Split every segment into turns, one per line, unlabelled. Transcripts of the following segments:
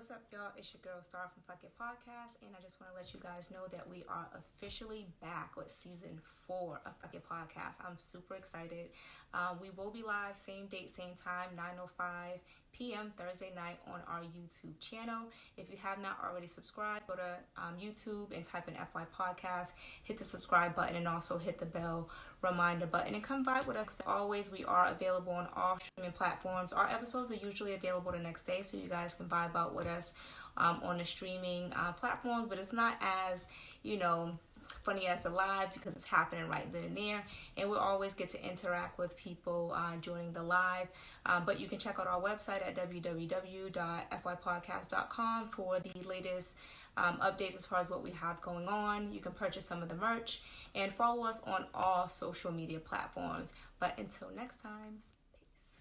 What's up, y'all? It's your girl Star from Fuck It Podcast, and I just want to let you guys know that we are officially back with season 4 of Fuck It Podcast. I'm super excited. We will be live same date, same time, 9:05 p.m. Thursday night on our YouTube channel. If you have not already subscribed, go to YouTube and type in FY Podcast, hit the subscribe button, and also hit the bell reminder button, and come vibe with us. As always, we are available on all streaming platforms. Our episodes are usually available the next day, so you guys can vibe out with us on the streaming platforms, but it's not as, funny as the live because it's happening right then and there, and we'll always get to interact with people during the live, but you can check out our website at www.fypodcast.com for the latest updates as far as what we have going on. You can purchase some of the merch and follow us on all social media platforms. But until next time, peace.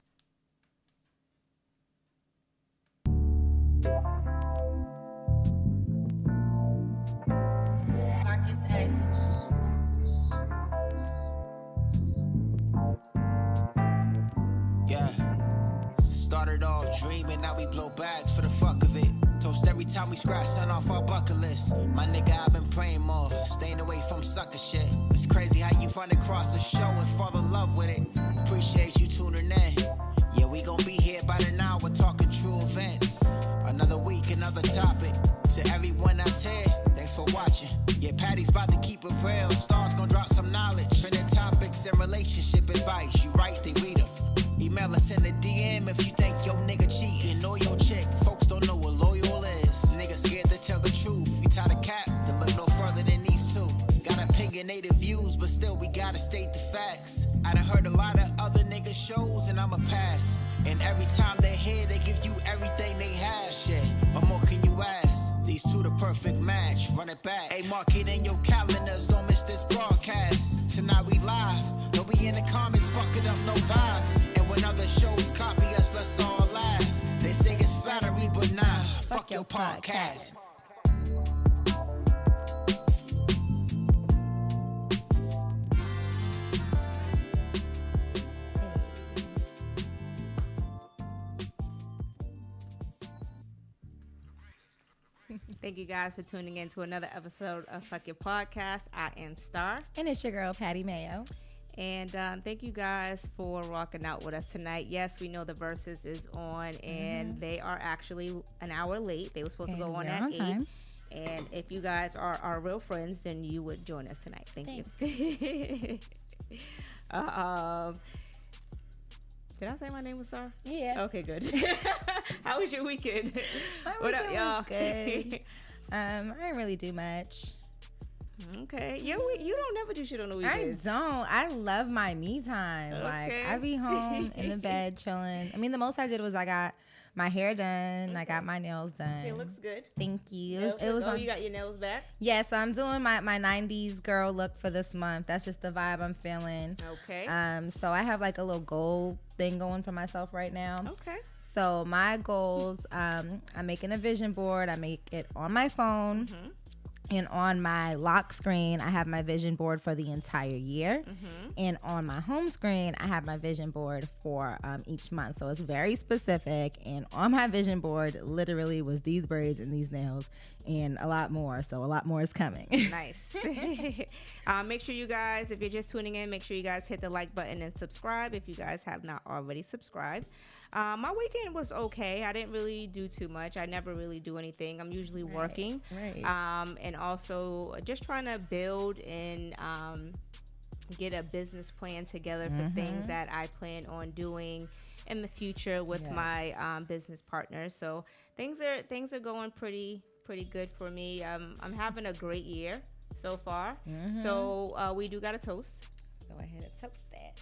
Marcus X.
Yeah. Started off dreaming, now we blow bags for the fuck of it. Toast every time we scratch something off our bucket list. My nigga, I've been praying more, staying away from sucker shit. It's crazy how you run across a show and fall in love with it. Appreciate you tuning in. Yeah, we gon' be here about an hour talking true events. Another week, another topic. To everyone that's here, thanks for watching. Yeah, Patty's about to keep it real. Stars gon' drop some knowledge. Trending topics and relationship advice. You write, they read them. Email us in the DM if you think your nigga cheating or your chick. Folks don't know what loyal is. Niggas scared to tell the truth. We tie the cap to look no further than these two. Got opinionated views, but still we gotta state the facts. I done heard a lot of other niggas shows and I'ma pass. And every time they're here, they give you everything they have. Shit, what more can you ask? These two the perfect match, run it back. Hey, mark it in your calendars, don't miss this broadcast. Tonight we live, don't be in the comments, fuck it up, no vibes. And when other shows copy us, let's all laugh. They say it's flattery, but nah, fuck your podcast.
Thank you guys for tuning in to another episode of Fuck Your Podcast. I am Star.
And it's your girl, Patty Mayo.
And thank you guys for rocking out with us tonight. Yes, we know the Versus is on, and they are actually an hour late. They were supposed to go on at 8. Time. And if you guys are our real friends, then you would join us tonight. Thank you. Did I say my name was Star?
Yeah.
Okay, good. How was your weekend?
What up, y'all? Good. I didn't really do much.
Okay. You don't never do shit on the weekends.
I don't. I love my me time. Okay. Like, I be home in the bed chilling. I mean, the most I did was I got my hair done. Okay. I got my nails done.
It looks good.
Tk you.
It was you got your nails back?
Yeah, so I'm doing my 90s girl look for this month. That's just the vibe I'm feeling.
Okay.
So I have like a little goal thing going for myself right now.
Okay.
So my goals, I'm making a vision board. I make it on my phone. Mm-hmm. And on my lock screen, I have my vision board for the entire year. Mm-hmm. And on my home screen, I have my vision board for each month. So it's very specific. And on my vision board, literally was these braids and these nails and a lot more. So a lot more is coming.
Nice. Make sure you guys, if you're just tuning in, make sure you guys hit the like button and subscribe if you guys have not already subscribed. My weekend was okay. I didn't really do too much. I never really do anything. I'm usually working.
Right.
And also just trying to build and get a business plan together for things that I plan on doing in the future with my business partners. So things are going pretty good for me. I'm having a great year so far. So we do got a toast.
Go ahead and toast that.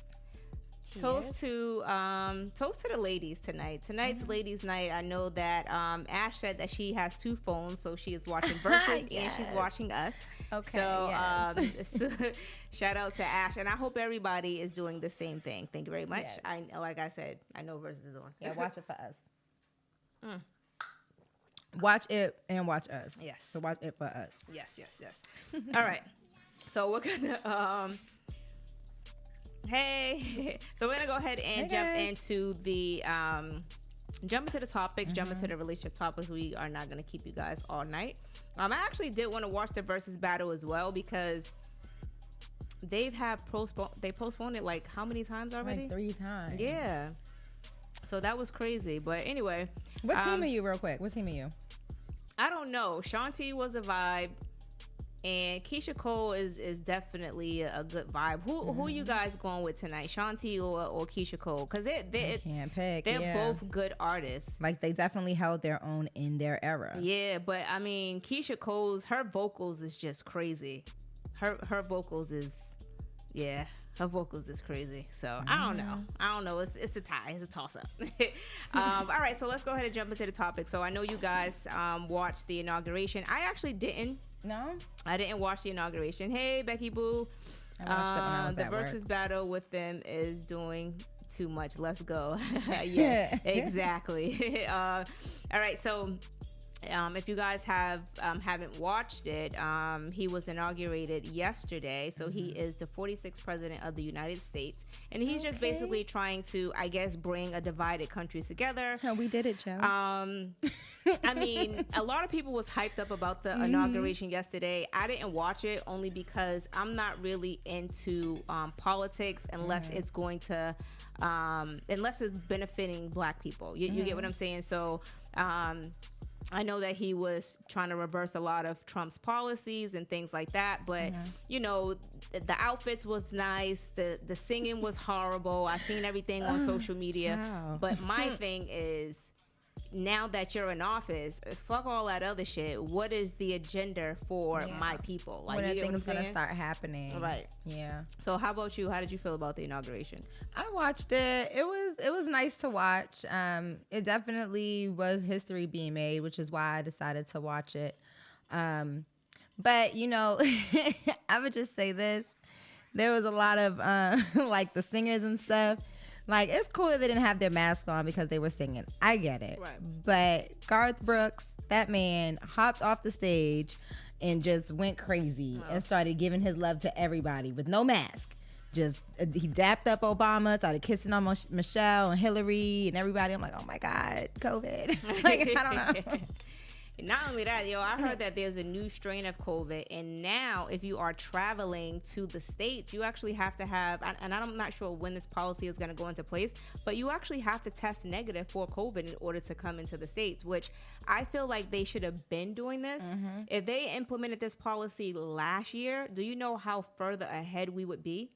Toast to the ladies tonight. Tonight's ladies' night. I know that Ash said that she has 2 phones, so she is watching Versus and she's watching us.
Okay.
So shout out to Ash, and I hope everybody is doing the same thing. Thank you very much.
Yes.
Like I said, I know Versus is on.
Yeah, watch it for us. Watch it and watch us.
Yes.
So watch it for us.
Yes. All right. So we're gonna Hey, so we're gonna go ahead and jump into the
jump into the topic, jump into the relationship topics. We are not going to keep you guys all night. I actually did want to watch the versus battle as well because they postponed it like how many times already?
Like 3 times.
Yeah. So that was crazy. But anyway.
What team are you real quick? What team are you?
I don't know. Shanti was a vibe. And Keisha Cole is definitely a good vibe. Who are you guys going with tonight? Shanti or Keisha Cole? Because
can't pick.
They're both good artists.
Like they definitely held their own in their era.
Yeah, but I mean, Keisha Cole's, her vocals is just crazy. Her vocals is, yeah. Her vocals is crazy. So I don't know. It's a tie. It's a toss up. All right. So let's go ahead and jump into the topic. So I know you guys watched the inauguration. I actually didn't.
No?
I didn't watch the inauguration. Hey, Becky Boo.
I watched it when I was
the
at
versus
work.
battle with them is doing too much. Let's go. Yeah, exactly. All right. So if you guys haven't watched it, he was inaugurated yesterday. So he is the 46th president of the United States. And he's just basically trying to, I guess, bring a divided country together.
Oh, we did it, Joe.
I mean, a lot of people was hyped up about the inauguration yesterday. I didn't watch it only because I'm not really into politics unless it's going to, unless it's benefiting Black people. You get what I'm saying? So, I know that he was trying to reverse a lot of Trump's policies and things like that, but you know, the outfits was nice, the singing was horrible. I seen everything on social media, but my thing is, now that you're in office, fuck all that other shit. What is the agenda for my people? Like,
when
you
are
get what I'm
things gonna
saying?
start happening?
Right.
Yeah.
So how about you? How did you feel about the inauguration?
I watched it. It was nice to watch. It definitely was history being made, which is why I decided to watch it. But you know, I would just say this: there was a lot of like the singers and stuff. Like, it's cool that they didn't have their mask on because they were singing. I get it.
Right.
But Garth Brooks, that man, hopped off the stage and just went crazy and started giving his love to everybody with no mask. Just, he dapped up Obama, started kissing on Michelle and Hillary and everybody. I'm like, oh my God, COVID. Like, I don't know.
Not only that, I heard that there's a new strain of COVID, and now if you are traveling to the States, you actually have to have, and I'm not sure when this policy is going to go into place, but you actually have to test negative for COVID in order to come into the States, which I feel like they should have been doing this. If they implemented this policy last year, do you know how further ahead we would be?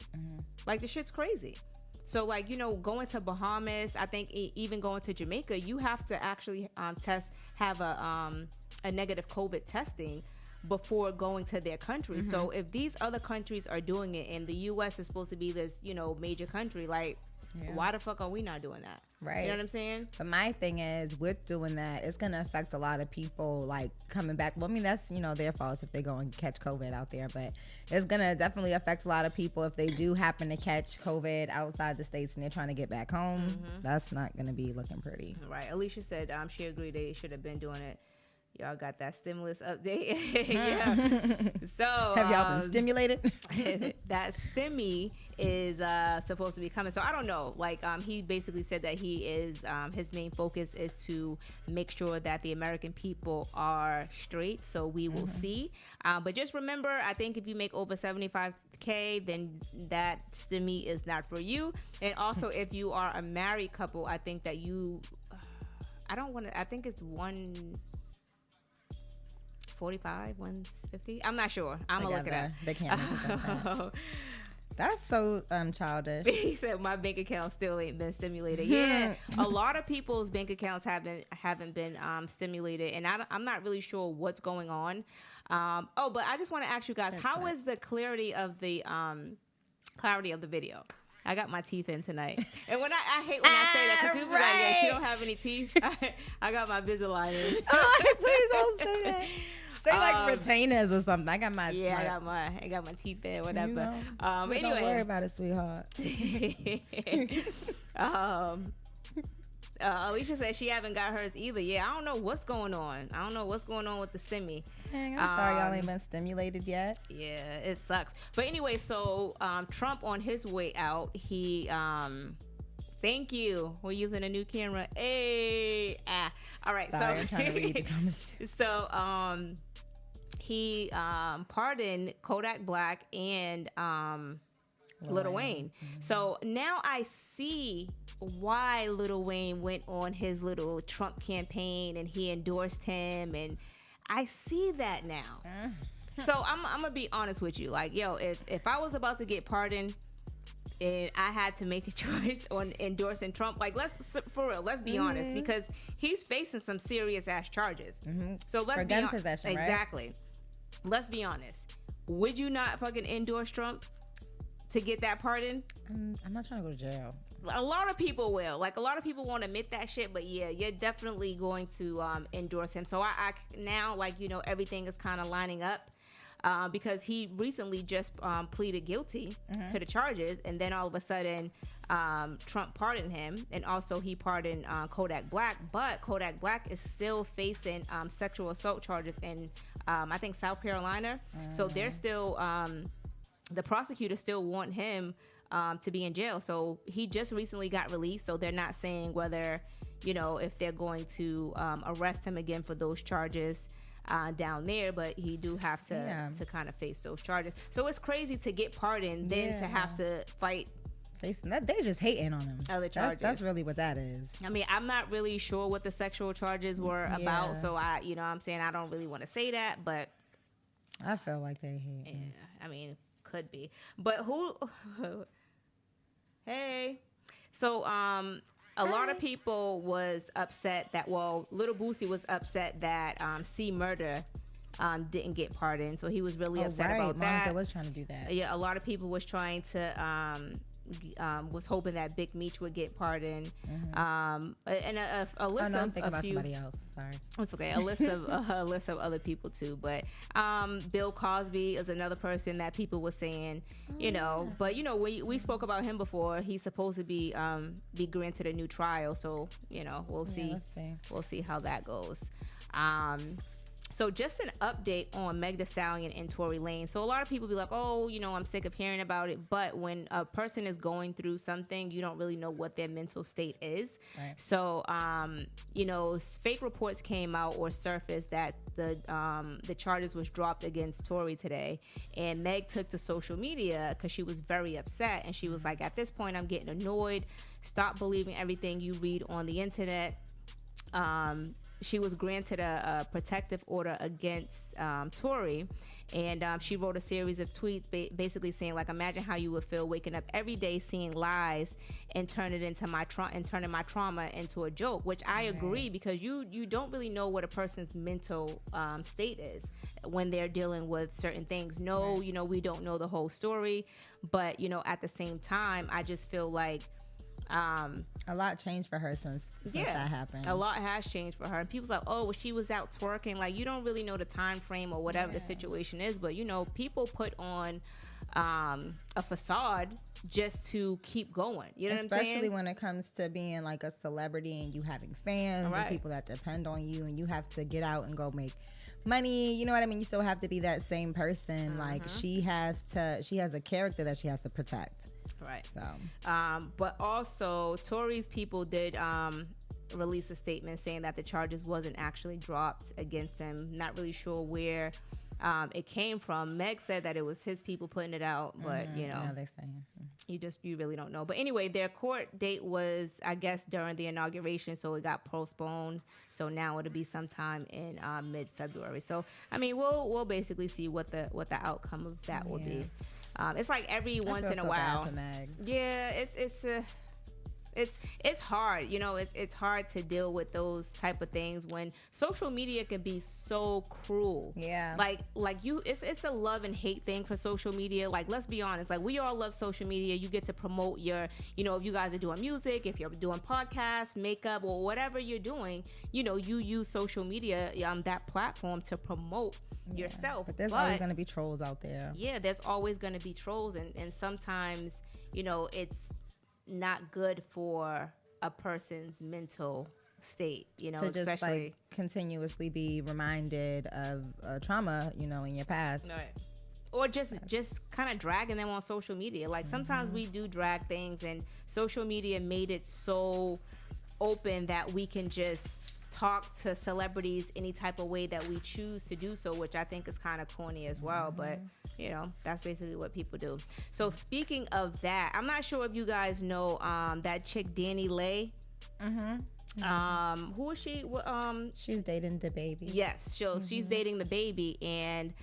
Like, the shit's crazy. So, like, going to Bahamas, I think even going to Jamaica, you have to actually have a negative COVID testing before going to their country. So if these other countries are doing it and the U.S. is supposed to be this, major country, like, why the fuck are we not doing that?
Right.
You know what I'm saying?
But my thing is, with doing that, it's going to affect a lot of people, like, coming back. Well, I mean, that's, their fault if they go and catch COVID out there. But it's going to definitely affect a lot of people if they do happen to catch COVID outside the States and they're trying to get back home. That's not going to be looking pretty.
Right. Alicia said she agreed they should have been doing it. Y'all got that stimulus update. Yeah. So
have y'all been stimulated?
That stimmy is supposed to be coming. So I don't know. Like, he basically said that he is his main focus is to make sure that the American people are straight. So we will see. But just remember, I think if you make over $75K, then that stimmy is not for you. And also, if you are a married couple, I think that you. I think it's 145, 150. I'm not sure. I'm gonna look it up.
They can't make it. That's so childish.
He said my bank account still ain't been stimulated. Yeah, a lot of people's bank accounts haven't been stimulated, and I'm not really sure what's going on. But I just want to ask you guys, how is the clarity of the video? I got my teeth in tonight. And when I hate when I say that because people be like, yeah, she don't have any teeth. I got my Invisalign in.
Oh, please don't say that. Say like retainers or something. I got my
I got my teeth in, whatever. Anyway,
don't worry about it, sweetheart.
Alicia said she haven't got hers either. Yeah, I don't know what's going on. I don't know what's going on with the stimmy.
Dang, I'm sorry y'all ain't been stimulated yet.
Yeah, it sucks. But anyway, so Trump on his way out, he Thank you. We're using a new camera. Hey. All right.
Sorry,
so
I'm trying to read the comments.
So he pardoned Kodak Black and Lil Wayne. Mm-hmm. So now I see why Lil Wayne went on his little Trump campaign and he endorsed him, and I see that now. So I'm gonna be honest with you. Like, yo, if I was about to get pardoned and I had to make a choice on endorsing Trump, like, let's be honest, because he's facing some serious ass charges. So let's
for gun possession,
exactly. Right? Let's be honest. Would you not fucking endorse Trump to get that pardon?
I'm not trying to go to jail.
A lot of people will. Like, a lot of people won't admit that shit, but yeah, you're definitely going to endorse him. So I now, like, you know, everything is kind of lining up. Because he recently just pleaded guilty to the charges, and then all of a sudden Trump pardoned him, and also he pardoned Kodak Black, but Kodak Black is still facing sexual assault charges in I think South Carolina. So they're still the prosecutors still want him to be in jail. So he just recently got released, so they're not saying whether, you know, if they're going to arrest him again for those charges down there, but he do have to kind of face those charges. So it's crazy to get pardoned, then to have to fight.
They just hating on him.
Other charges.
That's really what that is.
I mean, I'm not really sure what the sexual charges were about, so you know what I'm saying, I don't really want to say that, but
I feel like they hate him.
I mean, could be. But who hey. So a lot of people was upset that, well, Little Boosie was upset that C Murder didn't get pardoned, so he was really upset about that.
Monica was trying to do that.
Yeah, a lot of people was trying to was hoping that Big Meech would get pardoned, and a list
I'm thinking about somebody else. Sorry,
it's okay. A list of other people too, but Bill Cosby is another person that people were saying, you know. But you know, we spoke about him before. He's supposed to be granted a new trial, so you know, we'll see. We'll see how that goes. So just an update on Meg Thee Stallion and Tory Lanez. So a lot of people be like, oh, you know, I'm sick of hearing about it. But when a person is going through something, you don't really know what their mental state is. Right. So, you know, fake reports came out or surfaced that the charges was dropped against Tory today. And Meg took to social media because she was very upset. And she was like, at this point, I'm getting annoyed. Stop believing everything you read on the internet. She was granted a protective order against Tory, and she wrote a series of tweets basically saying, like, imagine how you would feel waking up every day seeing lies and turning my trauma into a joke, which I agree, because you don't really know what a person's mental state is when they're dealing with certain things. No, you know, we don't know the whole story, but you know, at the same time, I just feel like
a lot changed for her since that happened. A lot
has changed for her, and people's like, oh, well, she was out twerking. Like, you don't really know the time frame or whatever the situation is, but you know, people put on a facade just to keep going. You know what I'm saying?
Especially when it comes to being like a celebrity and you having fans and people that depend on you, and you have to get out and go make money. You know what I mean? You still have to be that same person. Like, she has a character that she has to protect.
Right. So, but also Tory's people did release a statement saying that the charges wasn't actually dropped against him. Not really sure where it came from. Meg said that it was his people putting it out, but you know,
they're saying
you really don't know. But anyway, their court date was, I guess, during the inauguration, so it got postponed. So now it'll be sometime in mid-February. So I mean, we'll basically see what the outcome of that will be. It's like every once in a while. Yeah, it's hard. You know, it's hard to deal with those type of things when social media can be so cruel.
Yeah.
Like it's a love and hate thing for social media. Like, let's be honest. Like, we all love social media. You get to promote your, you know, if you guys are doing music, if you're doing podcasts, makeup, or whatever you're doing, you know, you use social media, that platform to promote yourself.
But there's always going to be trolls out there.
Yeah, there's always going to be trolls, and sometimes, you know, it's not good for a person's mental state, you know,
to just
especially
like continuously be reminded of trauma, you know, in your past.
Right. or just kind of dragging them on social media. Like sometimes we do drag things, and social media made it so open that we can just talk to celebrities any type of way that we choose to do so, which I think is kind of corny as well, but you know, that's basically what people do. So speaking of that, I'm not sure if you guys know that chick Danny Lay. Who is she?
She's dating the baby.
Yes, she's dating the baby, and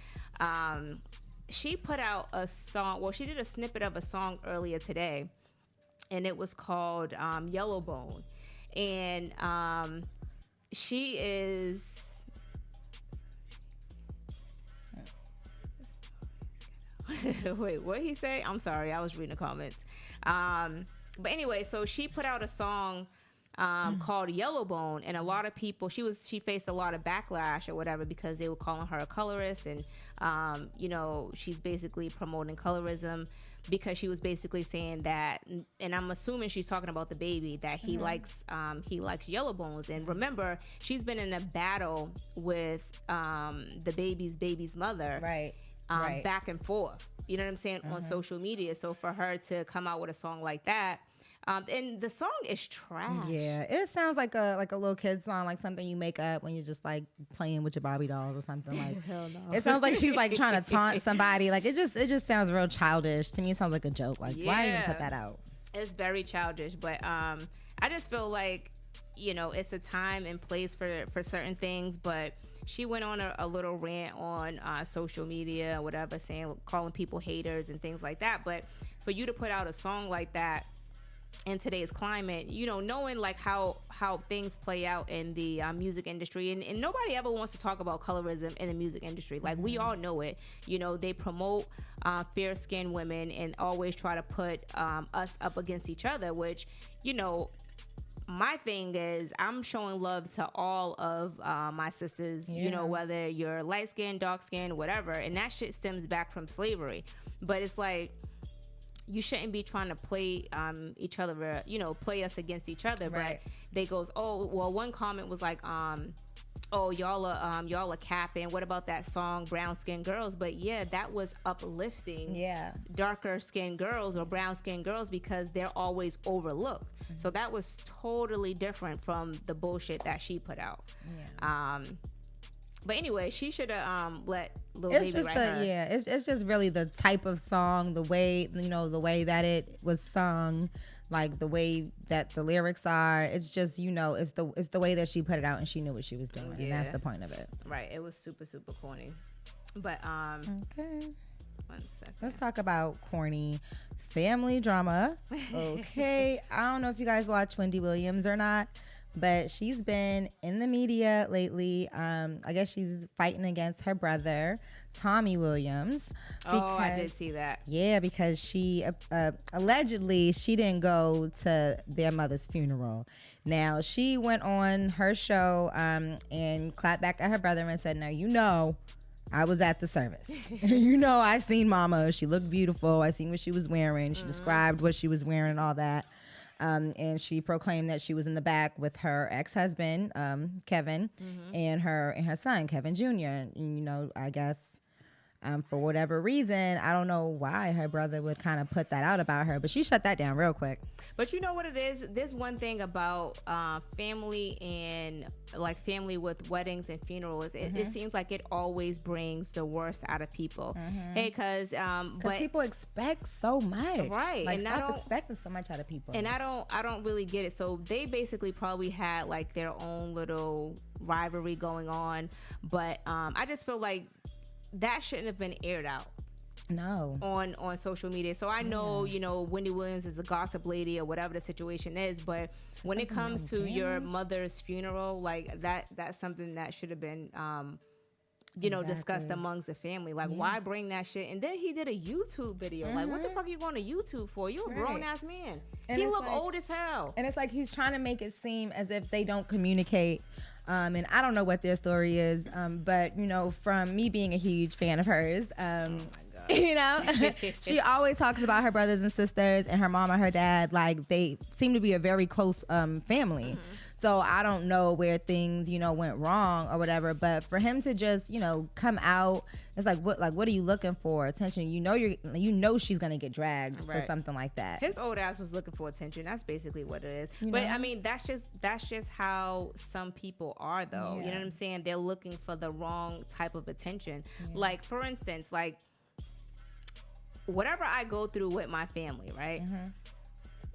she put out a song. Well, she did a snippet of a song earlier today, and it was called Yellow Bone, and she is. Wait, what did he say? I'm sorry, I was reading the comments. But anyway, so she put out a song called Yellow Bone, and a lot of people, she faced a lot of backlash or whatever because they were calling her a colorist, and you know, she's basically promoting colorism because she was basically saying that, and I'm assuming she's talking about the baby, that he likes yellow bones. And remember, she's been in a battle with the baby's mother,
Right.
back and forth, you know what I'm saying, on social media. So for her to come out with a song like that, and the song is trash.
Yeah, it sounds like a little kid song, like something you make up when you're just like playing with your Barbie dolls or something. Like,
Hell no.
It sounds like she's like trying to taunt somebody. Like it just sounds real childish to me. It sounds like a joke. Like why even put that out?
It's very childish, but I just feel like, you know, it's a time and place for certain things. But she went on a little rant on social media or whatever, calling people haters and things like that. But for you to put out a song like that in today's climate, you know, knowing like how things play out in the music industry, and nobody ever wants to talk about colorism in the music industry. Like we all know it. You know, they promote fair-skinned women and always try to put us up against each other, which, you know, my thing is I'm showing love to all of my sisters, you know, whether you're light-skinned, dark-skinned, whatever, and that shit stems back from slavery. But it's like, you shouldn't be trying to play each other, you know, play us against each other.
Right.
But they goes, oh, well, one comment was like, oh, y'all are capping. What about that song Brown Skin Girls? But yeah, that was uplifting darker skinned girls or brown skinned girls because they're always overlooked. So that was totally different from the bullshit that she put out. But anyway, she should have let Lil Baby write her.
Yeah, it's just really the type of song, the way, you know, the way that it was sung, like the way that the lyrics are. It's just, you know, it's the way that she put it out, and she knew what she was doing, and that's the point of it.
Right. It was super, super corny. But
okay,
1 second.
Let's talk about corny family drama. Okay, I don't know if you guys watch Wendy Williams or not, but she's been in the media lately. I guess she's fighting against her brother, Tommy Williams.
I did see that.
Yeah, because she allegedly she didn't go to their mother's funeral. Now, she went on her show and clapped back at her brother and said, "Now, you know, I was at the service. You know, I seen Mama. She looked beautiful. I seen what she was wearing. She described what she was wearing and all that." And she proclaimed that she was in the back with her ex-husband, Kevin, and her son, Kevin Jr. And, you know, I guess for whatever reason, I don't know why her brother would kind of put that out about her, but she shut that down real quick.
But you know what it is? There's one thing about family and like family with weddings and funerals. It seems like it always brings the worst out of people. Hey, because
people expect so much,
right?
Like,
and
stop expecting so much out of people.
And I don't really get it. So they basically probably had like their own little rivalry going on, but I just feel like that shouldn't have been aired out.
No.
On social media. So I know, you know, Wendy Williams is a gossip lady or whatever the situation is, but when it comes to your mother's funeral, like that's something that should have been you know, discussed amongst the family. Like, why bring that shit? And then he did a YouTube video. Like, what the fuck are you going to YouTube for? You're a grown ass man. And he look like, old as hell.
And it's like he's trying to make it seem as if they don't communicate. And I don't know what their story is, but, you know, from me being a huge fan of hers, you know, she always talks about her brothers and sisters and her mom and her dad. Like, they seem to be a very close family. So I don't know where things, went wrong or whatever. But for him to just, come out, it's like what are you looking for? Attention. She's gonna get dragged for something like that.
His old ass was looking for attention. That's basically what it is. But I mean, that's just how some people are, though.
Yeah.
You know what I'm saying? They're looking for the wrong type of attention. Yeah. Like, for instance, like whatever I go through with my family, right? Mm-hmm.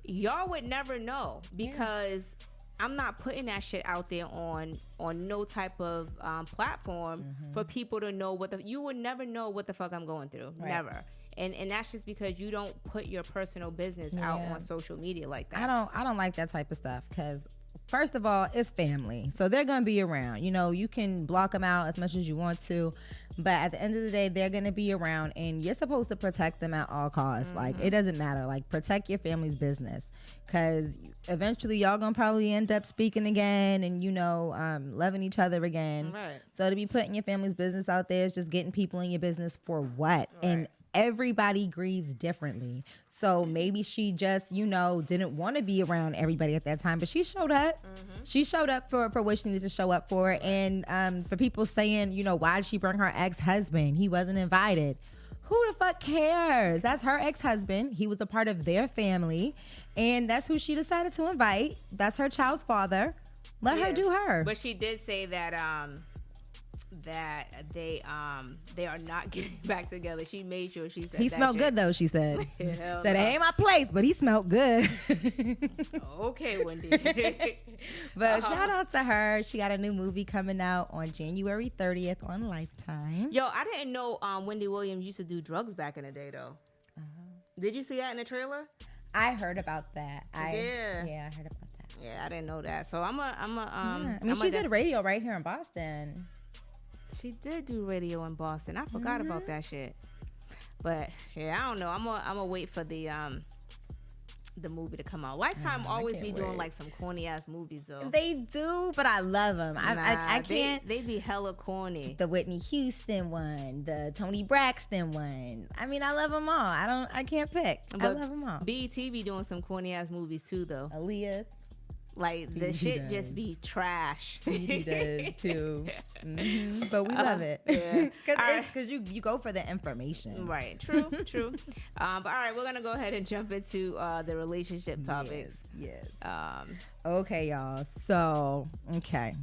Y'all would never know because I'm not putting that shit out there on no type of platform for people to know you would never know what the fuck I'm going through. Right. Never. And that's just because you don't put your personal business out on social media like that.
I don't like that type of stuff because first of all, it's family. So they're going to be around. You can block them out as much as you want to, but at the end of the day, they're going to be around and you're supposed to protect them at all costs. Mm-hmm. Like, it doesn't matter. Like, protect your family's business because eventually y'all going to probably end up speaking again and, loving each other again. Right. So to be putting your family's business out there is just getting people in your business for what? Right. And everybody grieves differently. So maybe she just, didn't want to be around everybody at that time, but she showed up. Mm-hmm. She showed up for what she needed to show up for. And for people saying, why did she bring her ex-husband? He wasn't invited. Who the fuck cares? That's her ex-husband. He was a part of their family. And that's who she decided to invite. That's her child's father. Let her do her.
But she did say that they are not getting back together. She made sure she said
he
that
smelled
shit.
Good though, she said. Said it ain't my place, but he smelled good.
Okay, Wendy.
But shout out to her. She got a new movie coming out on January 30th on Lifetime.
Yo, I didn't know Wendy Williams used to do drugs back in the day though. Did you see that in the trailer?
I heard about that.
Yeah,
I heard about that.
Yeah, I didn't know that. So I'm
she did radio right here in Boston.
She did do radio in Boston. I forgot about that shit. But yeah, I don't know. I'm gonna wait for the movie to come out. Lifetime always be doing like some corny ass movies though.
They do, but I love them. I can't.
They be hella corny.
The Whitney Houston one, the Toni Braxton one. I mean, I love them all. I can't pick. But I love them all.
BET be doing some corny ass movies too though.
Aaliyah.
Like the shit just be trash.
He does too. Mm-hmm. But we love it. Yeah. Because you go for the information.
Right. True. But all right, we're gonna go ahead and jump into the relationship topics.
Yes. Okay, y'all. So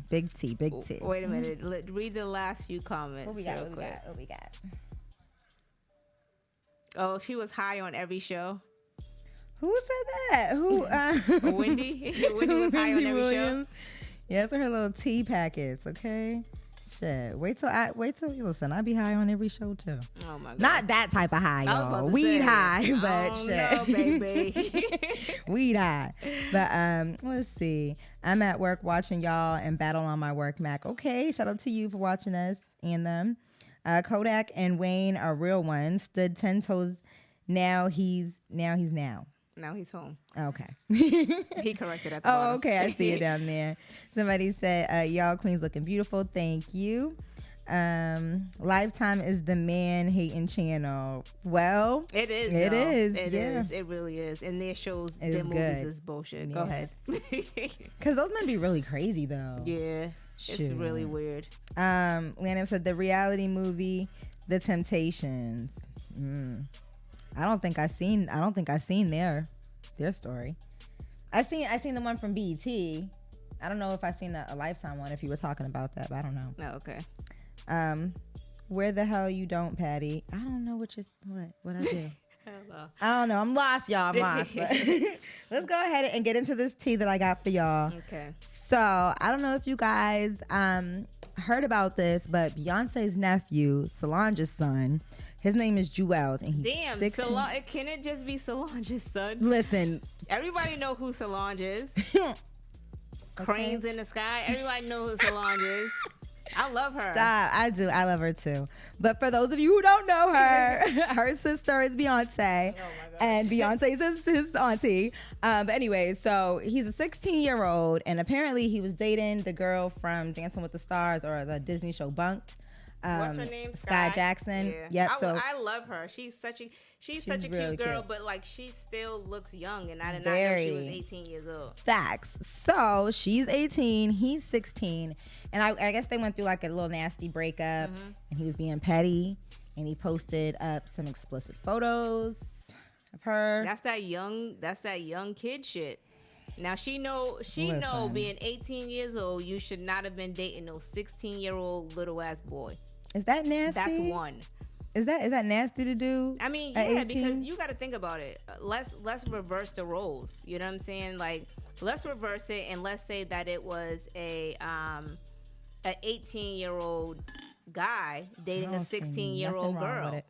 big T.
Wait a minute. Read the last few comments.
What we got?
Oh, she was high on every show.
Who said that? Who?
Wendy. Wendy was high on every show.
Yeah, it's her little tea packets. Okay. Shit. Wait till you listen. I be high on every show too.
Oh my god.
Not that type of high, y'all. Weed high, but
shit. No, baby.
Weed high. But let's see. I'm at work watching y'all and battle on my work Mac. Okay. Shout out to you for watching us and them. Kodak and Wayne are real ones. Stood 10 toes. Now he's
Now he's home.
Okay.
He corrected at the bottom.
Oh, okay. I see it down there. Somebody said, y'all queens looking beautiful. Thank you. Lifetime is the man hating channel. Well,
it is.
It is.
It is. It really is. And their shows, their movies is bullshit. Yeah. Go ahead.
Because those men be really crazy though.
Yeah. It's really weird.
Lanez said the reality movie, The Temptations. I don't think I seen their story. I seen the one from BET. I don't know if I seen a Lifetime one if you were talking about that, but I don't know.
Oh, okay.
Where the hell you don't, Patty? I don't know what I do. Hello. I don't know. I'm lost, y'all. I'm lost. But let's go ahead and get into this tea that I got for y'all.
Okay.
So I don't know if you guys heard about this, but Beyonce's nephew, Solange's son, his name is Jewel, and he's 16.
Can it just be Solange's son?
Listen,
everybody know who Solange is. Cranes in the sky. Everybody know who Solange is. I love her.
Stop. I do. I love her too. But for those of you who don't know her, her sister is Beyonce. Oh my God. And Beyonce is his auntie. But anyway, so he's a 16-year-old, and apparently he was dating the girl from Dancing with the Stars or the Disney show Bunked.
What's her name?
Sky Jackson.
Yeah.
Yep. So
I love her. She's such a really cute girl,
cute.
But like she still looks young, and I did not know she was 18 years old.
Facts. So she's 18, he's 16, and I guess they went through like a little nasty breakup, and he was being petty, and he posted up some explicit photos of her.
That's that young kid shit. Now she know being 18 years old, you should not have been dating no 16-year-old little ass boy.
Is that nasty?
That's one.
Is that nasty to do?
I mean, yeah, because you got to think about it. Let's reverse the roles. You know what I'm saying? Like, let's reverse it, and let's say that it was a 18-year-old guy dating a 16-year-old girl.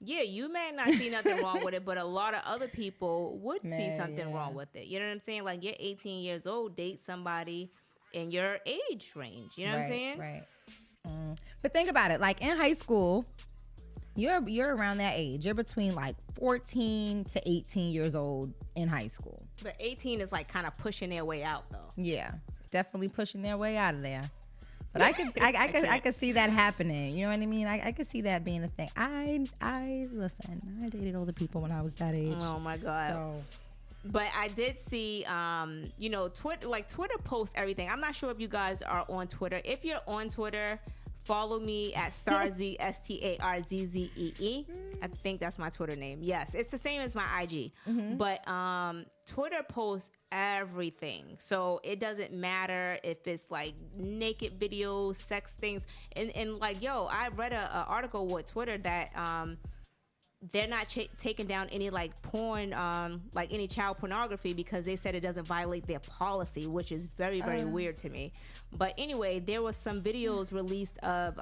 Yeah, you may not see nothing wrong with it, but a lot of other people would see something wrong with it. You know what I'm saying? Like, you're 18 years old, date somebody in your age range. You know what I'm saying?
Right. But think about it. Like, in high school, you're around that age. You're between like 14 to 18 years old in high school.
But 18 is like kind of pushing their way out, though.
Yeah, definitely pushing their way out of there. But I could see that happening. You know what I mean? I could see that being a thing. I listen. I dated older people when I was that age.
Oh my God. So. But I did see, Twitter posts everything. I'm not sure if you guys are on Twitter. If you're on Twitter, follow me at Starzee, STARZZEE. I think that's my Twitter name. Yes, it's the same as my IG. But Twitter posts everything. So it doesn't matter if it's like naked videos, sex things. And like, I read an article with Twitter that they're not taking down any like porn, like any child pornography, because they said it doesn't violate their policy, which is very, very weird to me. But anyway, there was some videos released of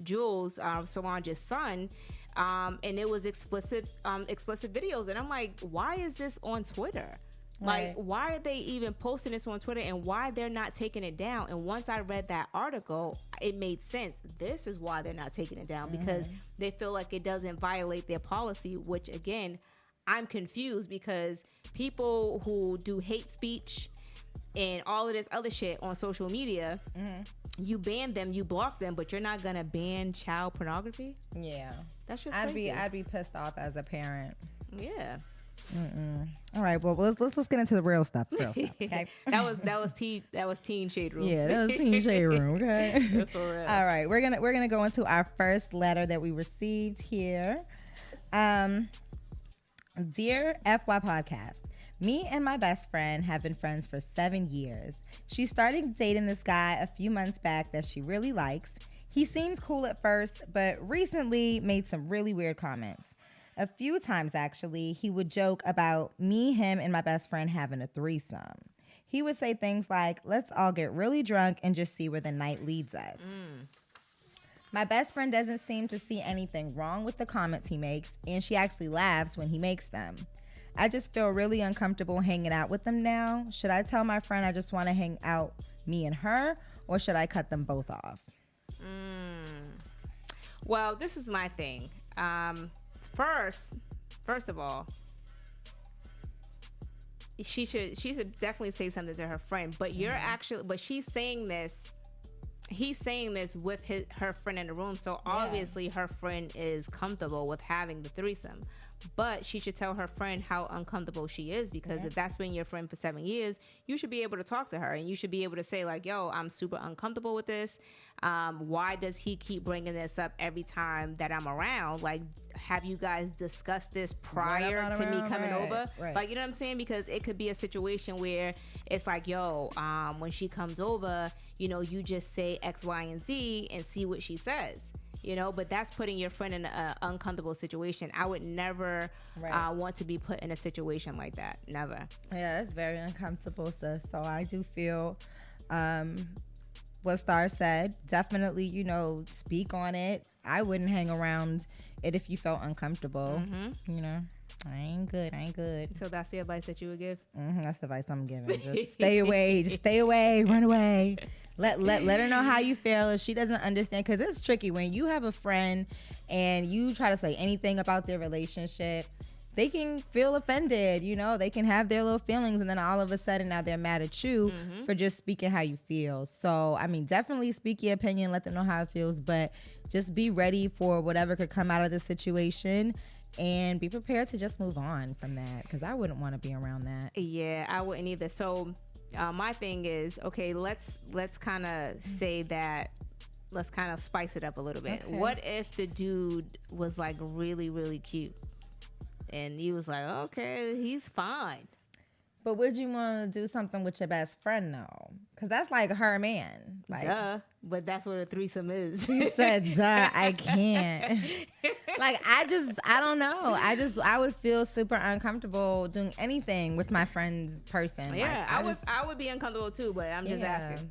Jules, Solange's son, and it was explicit videos. And I'm like, why is this on Twitter? Like, why are they even posting this on Twitter, and why they're not taking it down? And once I read that article, it made sense. This is why they're not taking it down, because they feel like it doesn't violate their policy, which, again, I'm confused, because people who do hate speech and all of this other shit on social media, you ban them, you block them, but you're not going to ban child pornography?
Yeah.
That's just crazy.
I'd be pissed off as a parent.
Yeah.
All right, well, let's get into the real stuff. Okay.
that was teen shade room.
Yeah, that was teen shade room. Okay.
That's for real.
All right, we're gonna go into our first letter that we received here. Dear FY Podcast, me and my best friend have been friends for 7 years. She started dating this guy a few months back that she really likes. He seemed cool at first, but recently made some really weird comments. A few times, actually, he would joke about me, him, and my best friend having a threesome. He would say things like, let's all get really drunk and just see where the night leads us. My best friend doesn't seem to see anything wrong with the comments he makes, and she actually laughs when he makes them. I just feel really uncomfortable hanging out with them now. Should I tell my friend I just want to hang out, me and her, or should I cut them both off?
Well, this is my thing. First of all, she should definitely say something to her friend. But but she's saying this. He's saying this with her friend in the room, so obviously her friend is comfortable with having the threesome. But she should tell her friend how uncomfortable she is, because if that's been your friend for 7 years, you should be able to talk to her, and you should be able to say like, yo, I'm super uncomfortable with this. Why does he keep bringing this up every time that I'm around? Like, have you guys discussed this prior to me coming over? Like, you know what I'm saying? Because it could be a situation where it's like, yo, when she comes over, you just say X, Y, and Z and see what she says. But that's putting your friend in an uncomfortable situation. I would never want to be put in a situation like that. Never.
Yeah, that's very uncomfortable, sis. So I do feel what Star said. Definitely, speak on it. I wouldn't hang around it if you felt uncomfortable. I ain't good.
So that's the advice that you would give?
That's the advice I'm giving. Just stay away, run away. Let her know how you feel. If she doesn't understand, because it's tricky when you have a friend and you try to say anything about their relationship they can feel offended, you know, they can have their little feelings, and then all of a sudden now they're mad at you for just speaking how you feel. So, I mean, definitely speak your opinion, let them know how it feels, but just be ready for whatever could come out of the situation and be prepared to just move on from that, because I wouldn't want to be around that.
Yeah, I wouldn't either. So, my thing is, okay, let's kind of say that, let's kind of spice it up a little bit. Okay. What if the dude was like really, really cute? And you was like, okay, he's fine.
But would you want to do something with your best friend, though? Because that's like her man. Like,
duh. But that's what a threesome is.
She said, duh, I can't. Like, I don't know. I would feel super uncomfortable doing anything with my friend's person.
Yeah,
like,
I would be uncomfortable too, but I'm just asking.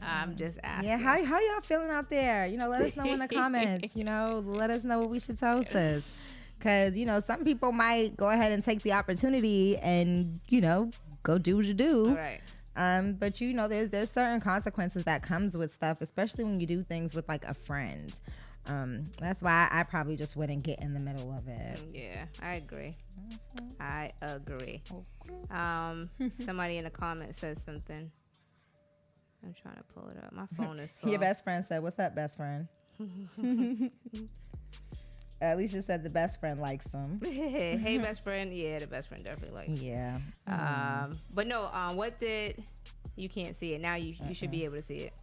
I'm just asking.
Yeah, how y'all feeling out there? You know, let us know in the comments. You know, let us know what we should toast us. Because, you know, some people might go ahead and take the opportunity and, you know, go do what you do.
All right.
But, you know, there's certain consequences that comes with stuff, especially when you do things with, like, a friend. That's why I probably just wouldn't get in the middle of it.
Yeah, I agree. I agree. Somebody in the comments says something. I'm trying to pull it up. My phone is slow.
Your best friend said, "What's up, best friend?" Alicia said the best friend likes him.
Hey, best friend. Yeah, the best friend definitely likes him.
Yeah.
But no, what did... You can't see it. Now you should be able to see it.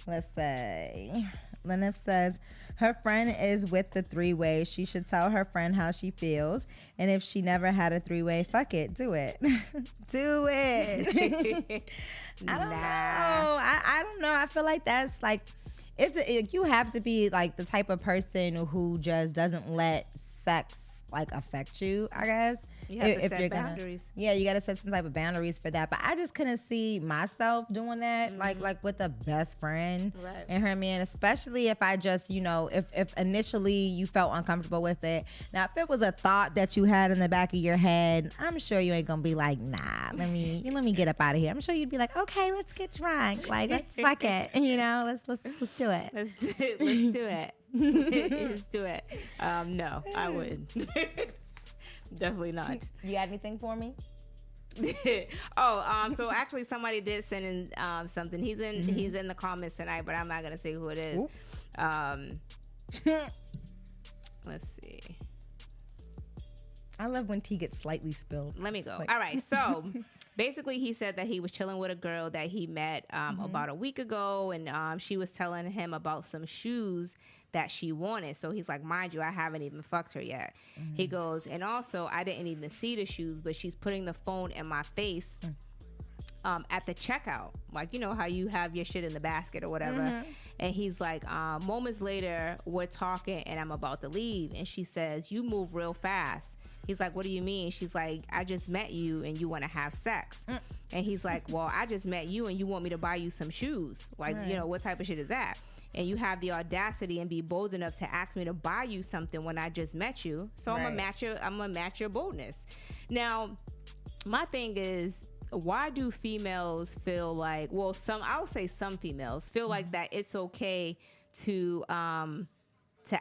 Let's say. Lanez says, her friend is with the three-way. She should tell her friend how she feels. And if she never had a three-way, fuck it. Do it. Do it. I don't know. I don't know. I feel like that's like... you have to be like the type of person who just doesn't let sex like affect you, I guess.
You have to set boundaries.
Yeah, you got to set some type of boundaries for that. But I just couldn't see myself doing that, like with a best friend and her man, especially if I just, you know, if initially you felt uncomfortable with it. Now, if it was a thought that you had in the back of your head, I'm sure you ain't gonna be like, nah, let me get up out of here. I'm sure you'd be like, okay, let's get drunk, like let's fuck it, you know, let's do it.
Let's do it. Let's do it. No, I wouldn't. Definitely not.
You got anything for me?
So actually somebody did send in something. He's in the comments tonight, but I'm not gonna say who it is. Let's see.
I love when tea gets slightly spilled.
Let me go. All right, so basically he said that he was chilling with a girl that he met about a week ago, and she was telling him about some shoes that she wanted. So he's like, mind you, I haven't even fucked her yet. He goes, and also I didn't even see the shoes, but she's putting the phone in my face at the checkout, like, you know how you have your shit in the basket or whatever. And he's like, moments later we're talking and I'm about to leave, and she says, you move real fast. He's like, what do you mean? She's like, I just met you and you want to have sex. And he's like, well, I just met you and you want me to buy you some shoes. Like, you know, what type of shit is that? And you have the audacity and be bold enough to ask me to buy you something when I just met you. So I'm gonna match your boldness. Now, my thing is, why do females feel like, well, I would say some females feel like that it's okay to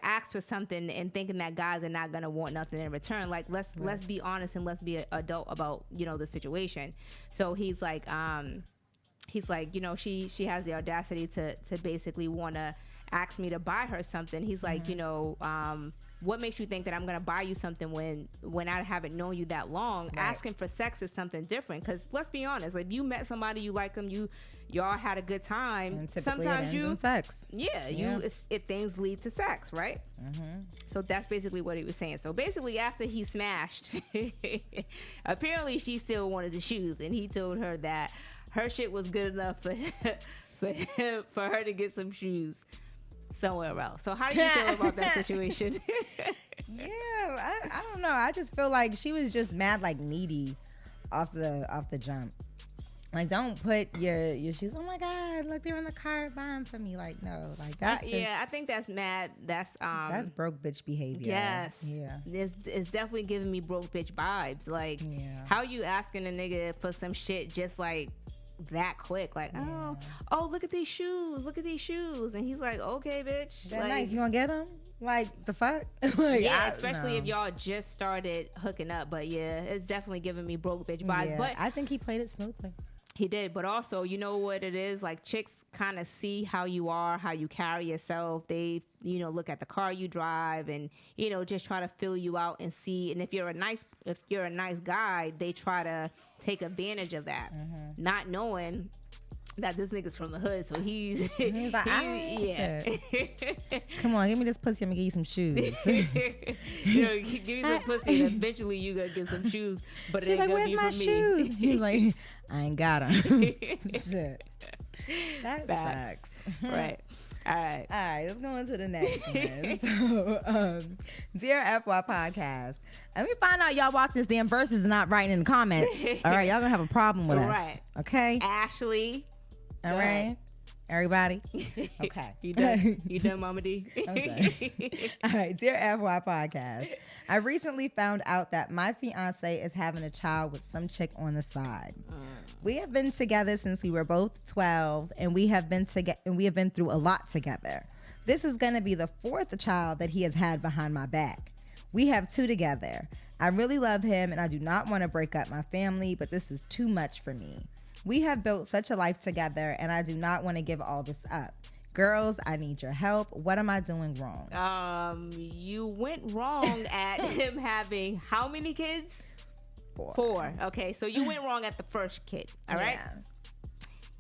ask for something and thinking that guys are not gonna want nothing in return. Like, let's be honest and let's be an adult about, you know, the situation. So he's like, you know, she has the audacity to basically want to ask me to buy her something. He's like, you know, what makes you think that I'm gonna buy you something when I haven't known you that long? Asking for sex is something different, because let's be honest, if you met somebody, you like them, y'all had a good time, sometimes you sex. If things lead to sex, right? So that's basically what he was saying. So basically, after he smashed, apparently she still wanted the shoes, and he told her that her shit was good enough for her to get some shoes somewhere else. So how do you feel about that situation?
I don't know. I just feel like she was just mad, like needy off the jump. Like, don't put your shoes, oh my God, look, they're in the car buying for me. Like, no, like that's
I think that's mad. That's
broke bitch behavior.
Yes. Yeah. It's definitely giving me broke bitch vibes. Like, how you asking a nigga for some shit just like that quick. Like, oh, look at these shoes. Look at these shoes. And he's like, okay, bitch.
That
like,
nice. You gonna get them? Like, the fuck? Like,
yeah, especially if y'all just started hooking up. But yeah, it's definitely giving me broke bitch vibes.
Yeah,
but
I think he played it smoothly.
he did. But also, you know what it is? Like, chicks kind of see how you are, how you carry yourself. They, look at the car you drive and, just try to fill you out and see. And if you're a nice guy, they try to take advantage of that, not knowing that this nigga's from the hood, so he's
like, yeah. Come on, give me this pussy. I'm gonna give you some shoes.
Give me some pussy. And eventually, you gonna get some shoes. But
she's like, "Where's my shoes?" He's like, "I ain't got them." Shit, that sucks.
Right. All right.
Let's go on to the next one. So, Dear FY Podcast, let me find out y'all watching this damn verses and not writing in the comments. All right, y'all gonna have a problem with us. Okay.
Ashley.
All right. Everybody? Okay.
You done? You done, Mama D?
Okay. All right. Dear FY Podcast, I recently found out that my fiance is having a child with some chick on the side. We have been together since we were both 12, and we have been through a lot together. This is going to be the fourth child that he has had behind my back. We have 2 together. I really love him, and I do not want to break up my family, but this is too much for me. We have built such a life together, and I do not want to give all this up. Girls, I need your help. What am I doing wrong?
You went wrong at him having how many kids? 4. Okay, so you went wrong at the first kid. All right.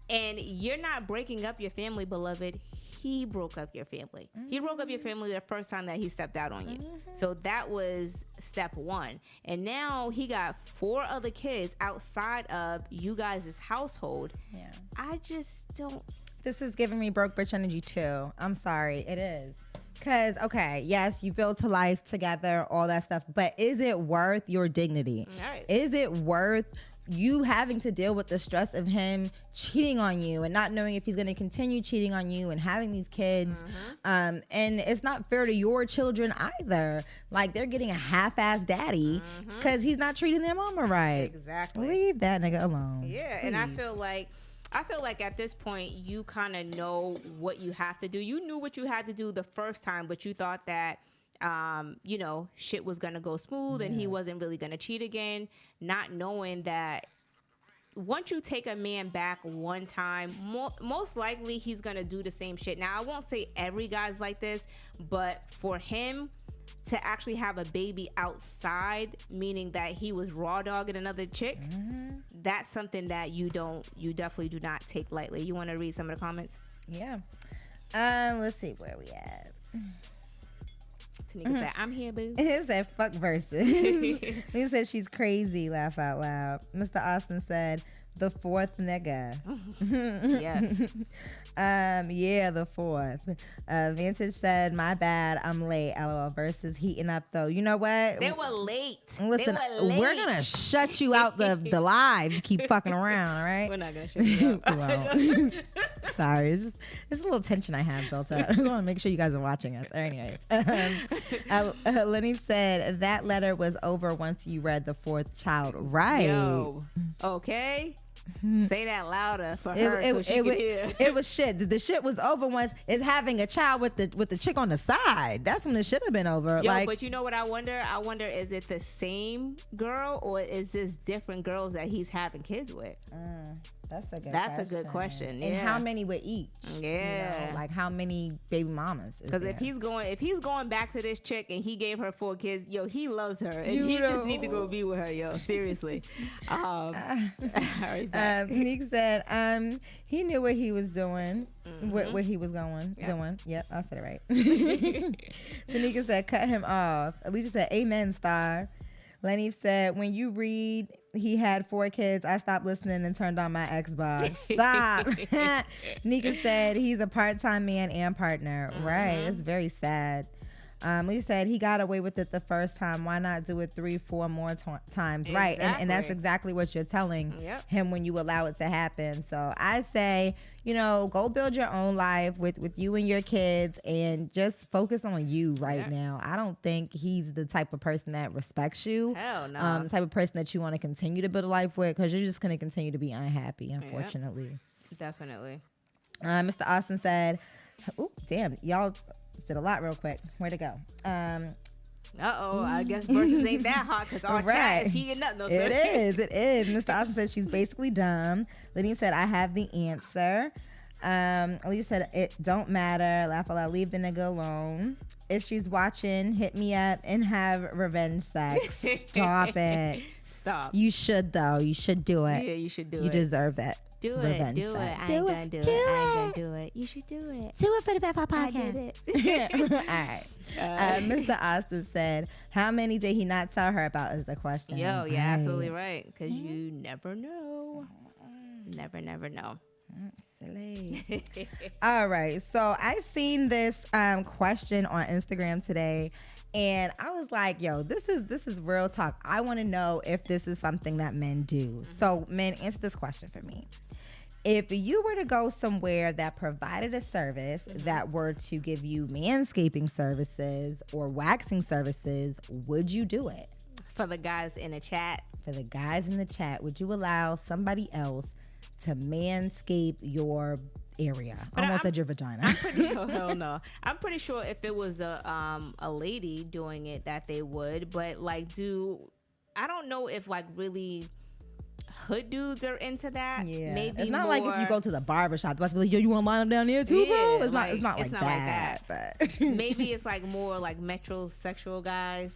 And you're not breaking up your family, beloved. He broke up your family. He broke up your family the first time that he stepped out on you. So that was step 1. And now he got 4 other kids outside of you guys' household.
Yeah.
I just don't.
This is giving me broke bitch energy too. I'm sorry. It is. Because, okay, yes, you built a life together, all that stuff. But is it worth your dignity?
Right.
Is it worth you having to deal with the stress of him cheating on you and not knowing if he's going to continue cheating on you and having these kids? And it's not fair to your children either. Like, they're getting a half-ass daddy because he's not treating their mama right.
Exactly.
Leave that nigga alone.
Yeah,
please.
and I feel like at this point you kind of know what you have to do. You knew what you had to do the first time, but you thought that shit was gonna go smooth and he wasn't really gonna cheat again, not knowing that once you take a man back one time, most likely he's gonna do the same shit. Now, I won't say every guy's like this, but for him to actually have a baby outside, meaning that he was raw dogging another chick, that's something that you definitely do not take lightly. You want to read some of the comments?
Yeah. Let's see where we at.
Tanika said, I'm here, boo.
It said, fuck versus. He said, she's crazy, laugh out loud. Mr. Austin said, the 4th nigga.
Yes.
Yeah, the 4th. Vintage said, my bad, I'm late. LOL. Versus heating up though. You know what?
They were late.
Listen, we're gonna shut you out the live. You keep fucking around, all right?
We're not gonna shut you out.
Sorry, it's a little tension I have built up. I just want to make sure you guys are watching us. Anyway, Lenny said that letter was over once you read the 4th child. Right.
Yo, okay. Say that louder for her so she can hear.
It was shit. The shit was over once it's having a child with the chick on the side. That's when it should have been over.
Yo, but you know what I wonder? I wonder, is it the same girl or is this different girls that he's having kids with?
That's a good question.
Yeah.
And how many with each?
Yeah.
Like how many baby mamas?
Because if he's going back to this chick and he gave her 4 kids, yo, he loves her and he just need to go be with her, yo. Seriously.
Nick said he knew what he was doing, what he was doing. Yep, I said it right. Tanika said, cut him off. Alicia said, amen, star. Lenny said, when you read he had 4 kids, I stopped listening and turned on my Xbox. Stop. Nika said he's a part-time man and partner. Right. It's very sad. Lee said he got away with it the first time. Why not do it 3-4 more times? Exactly. Right. And that's exactly what you're telling him when you allow it to happen. So I say, go build your own life with you and your kids and just focus on you right now. I don't think he's the type of person that respects you.
Hell no.
The type of person that you want to continue to build a life with, because you're just going to continue to be unhappy, unfortunately.
Definitely.
Mr. Austin said, oh, damn, y'all said a lot real quick. Where'd it go?
I guess verses ain't that hot because our chat is heating up. No,
it is. Mr. Austin said she's basically dumb. Lydia said, I have the answer. Lydia said, it don't matter. Laugh out loud. Leave the nigga alone. If she's watching, hit me up and have revenge sex. Stop it.
Stop.
You should, though. You should do it.
Yeah, you should do it.
You deserve it.
Do it. I ain't gonna do it. I ain't gonna do it. You should do it.
Do it for the Bad Podcast.
I did it.
All right. Mr. Austin said, how many did he not tell her about is the question.
Yo, yeah, absolutely right. Because you never know. Never know.
Silly. All right. So I seen this question on Instagram today. And I was like, yo, this is real talk. I want to know if this is something that men do. So men, answer this question for me. If you were to go somewhere that provided a service that were to give you manscaping services or waxing services, would you do it?
For the guys in the chat.
Would you allow somebody else to manscape your area? Almost said your vagina.
Hell no. I'm pretty sure if it was a lady doing it that they would, but I don't know if really hood dudes are into that.
Yeah.
Maybe
it's not like if you go to the barbershop, it's like, yo, you want to line them down there too, bro? It's not like that. But
maybe it's more like metrosexual guys,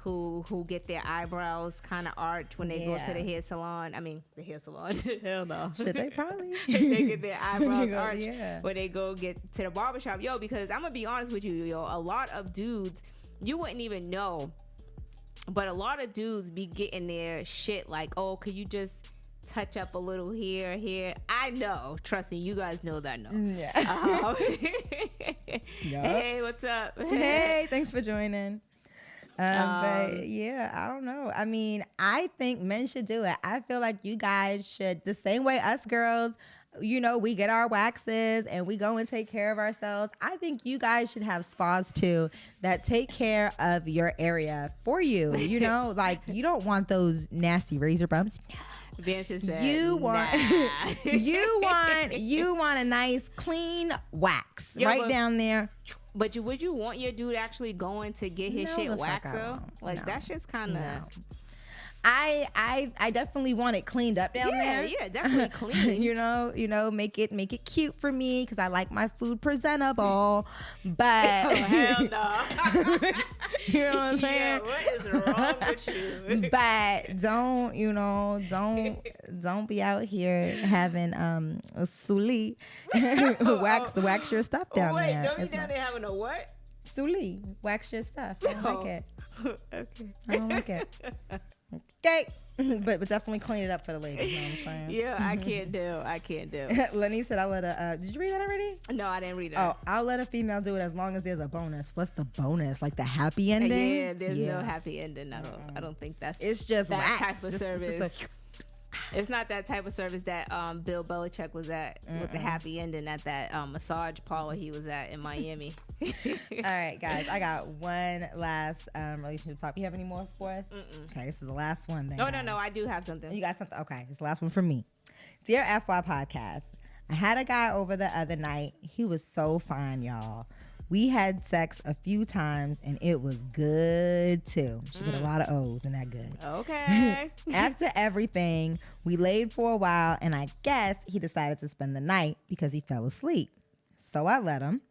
who get their eyebrows kind of arched when they go to the hair salon. I mean, the hair salon. Hell no.
Should they probably?
They get their eyebrows arched when they go get to the barbershop. Yo, because I'm going to be honest with you, a lot of dudes, you wouldn't even know, but a lot of dudes be getting their shit oh, could you just touch up a little here? I know. Trust me, you guys know that. No.
Yeah.
Hey, what's up?
Hey, thanks for joining. But yeah, I don't know. I mean, I think men should do it. I feel like you guys should, the same way us girls, we get our waxes and we go and take care of ourselves. I think you guys should have spas too that take care of your area for you. You don't want those nasty razor bumps.
The answer said,
you want a nice clean wax down there.
But would you want your dude actually going to get his shit waxed though? That's just kind of.
I definitely want it cleaned up down there.
Yeah, definitely clean.
Make it cute for me because I like my food presentable. But
oh, hell no.
You know what I'm saying?
Yeah, what is wrong with you?
But don't be out here having a suli wax your stuff down there.
Don't be down there having a what?
Suli, wax your stuff. I don't like it.
Okay.
I don't like it. Okay, but definitely clean it up for the ladies. You know what I'm saying?
Yeah, I can't do.
Lenny said, "I'll let a." Did you read that already?
No, I didn't read it.
Oh, I'll let a female do it as long as there's a bonus. What's the bonus? Like the happy ending?
Yeah, there's no happy ending. I don't think that's.
It's just
that
wax.
Type of service. It's not that type of service that Bill Belichick was at with the happy ending at that massage parlor he was at in Miami.
All right, guys, I got one last relationship talk. You have any more for us? Okay, this is the last one then.
No, I do have something.
You got something? Okay, it's the last one for me. Dear FY Podcast, I had a guy over the other night. He was so fine, y'all. We had sex a few times and it was good too. She put a lot of O's in that good.
Okay.
After everything, we laid for a while and I guess he decided to spend the night because he fell asleep. So I let him.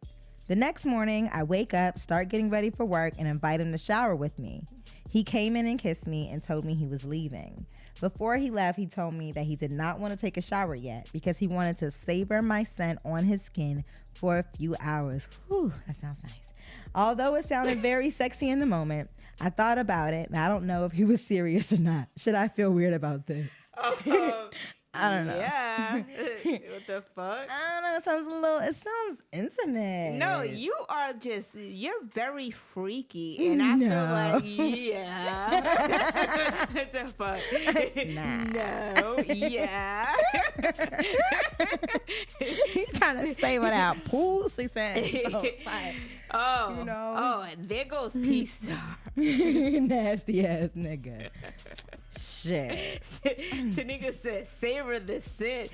The next morning, I wake up, start getting ready for work and invite him to shower with me. He came in and kissed me and told me he was leaving. Before he left, he told me that he did not want to take a shower yet because he wanted to savor my scent on his skin for a few hours. Whew, that sounds nice. Although it sounded very sexy in the moment, I thought about it and I don't know if he was serious or not. Should I feel weird about this? I don't know.
Yeah. What the fuck?
I don't know. It sounds intimate.
No, you're very freaky. And I feel like, yeah. What the fuck?
Nah.
No, yeah.
He's trying to say what out pussy saying. So it's like,
Oh,
you know.
Oh, and there goes Peace Star.
Nasty ass nigga. Shit.
Tanika said, savor the sin.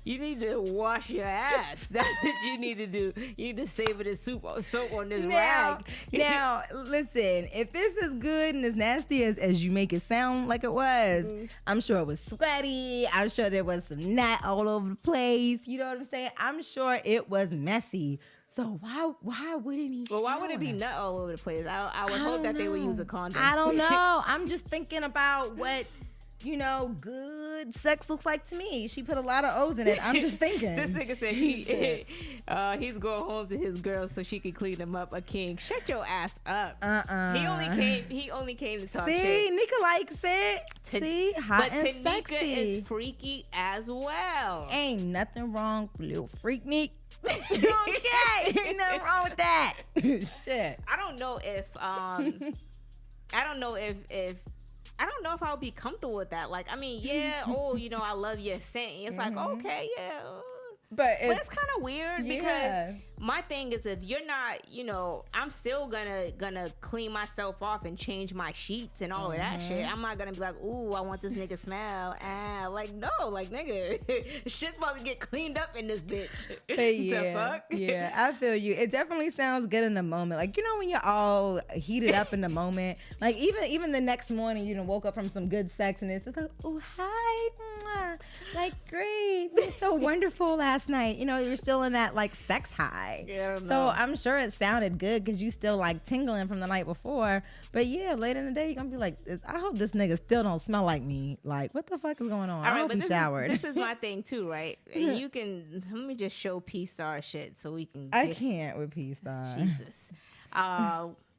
You need to wash your ass. That's what you need to do. You need to savor the soap on this rag.
Now, listen, if it's as good and as nasty as you make it sound like it was, I'm sure it was sweaty. I'm sure there was some nut all over the place. You know what I'm saying? I'm sure it was messy. So why wouldn't he?
Well, why would it be nut all over the place? I would hope that they would use a condom.
I don't know. I'm just thinking about what, good sex looks like to me. She put a lot of O's in it. I'm just thinking.
This nigga said he's going home to his girl so she can clean him up. A king. Shut your ass up. He only came to talk shit.
See, Nika likes it. See, hot and
Tanika
sexy.
is freaky as well.
Ain't nothing wrong with little freak Nick. Okay, ain't nothing wrong with that. Shit.
I don't know if I don't know if I would be comfortable with that. Like, I mean, yeah, I love your scent. It's like, okay, yeah.
But
it's kind of weird because my thing is, if you're not, I'm still gonna clean myself off and change my sheets and all of that shit. I'm not gonna be like, ooh, I want this nigga smell. Like, no, like, nigga, shit's about to get cleaned up in this bitch. The fuck?
Yeah, I feel you. It definitely sounds good in the moment. Like, when you're all heated up in the moment. Like, even the next morning, woke up from some good sex and it's like, ooh, hi, mwah. Like, great, it was so wonderful last night. You're still in that like sex high.
Yeah,
so I'm sure it sounded good because you still like tingling from the night before. But yeah, later in the day you're gonna be like, I hope this nigga still don't smell like me. Like, what the fuck is going on?
All
I
right,
hope he showered.
This is my thing too, right? You can let me just show P Star shit so we can.
I can't with P Star.
Jesus.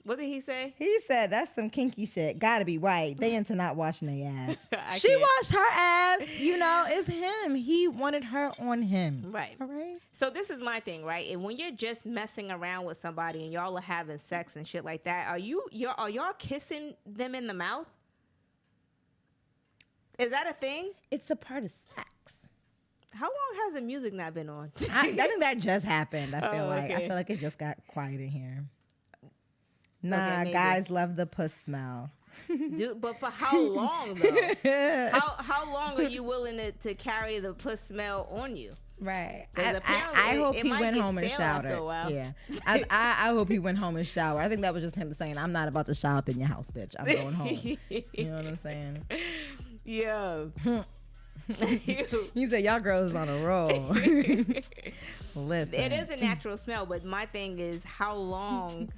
What did he say?
He said that's some kinky shit. Gotta be white. They into not washing their ass. She
can't.
washed her ass. It's him. He wanted her on him.
Right.
All right.
So this is my thing, right? And when you're just messing around with somebody and y'all are having sex and shit like that, are y'all kissing them in the mouth? Is that a thing?
It's a part of sex.
How long has the music not been on?
I think that just happened. I feel like.
Okay.
I feel like it just got quiet in here. Nah,
Okay,
guys love the puss smell.
Dude, but for how long though? How long are you willing to carry the puss smell on you?
Right.
'Cause
I hope
it
he
might
went
get
home and
stale after a
showered.
while.
Yeah. I hope he went home and showered. I think that was just him saying, I'm not about to shower up in your house, bitch. I'm going home. You know what I'm saying?
Yeah.
He said, y'all girls on a roll. Listen.
It is a natural smell, but my thing is how long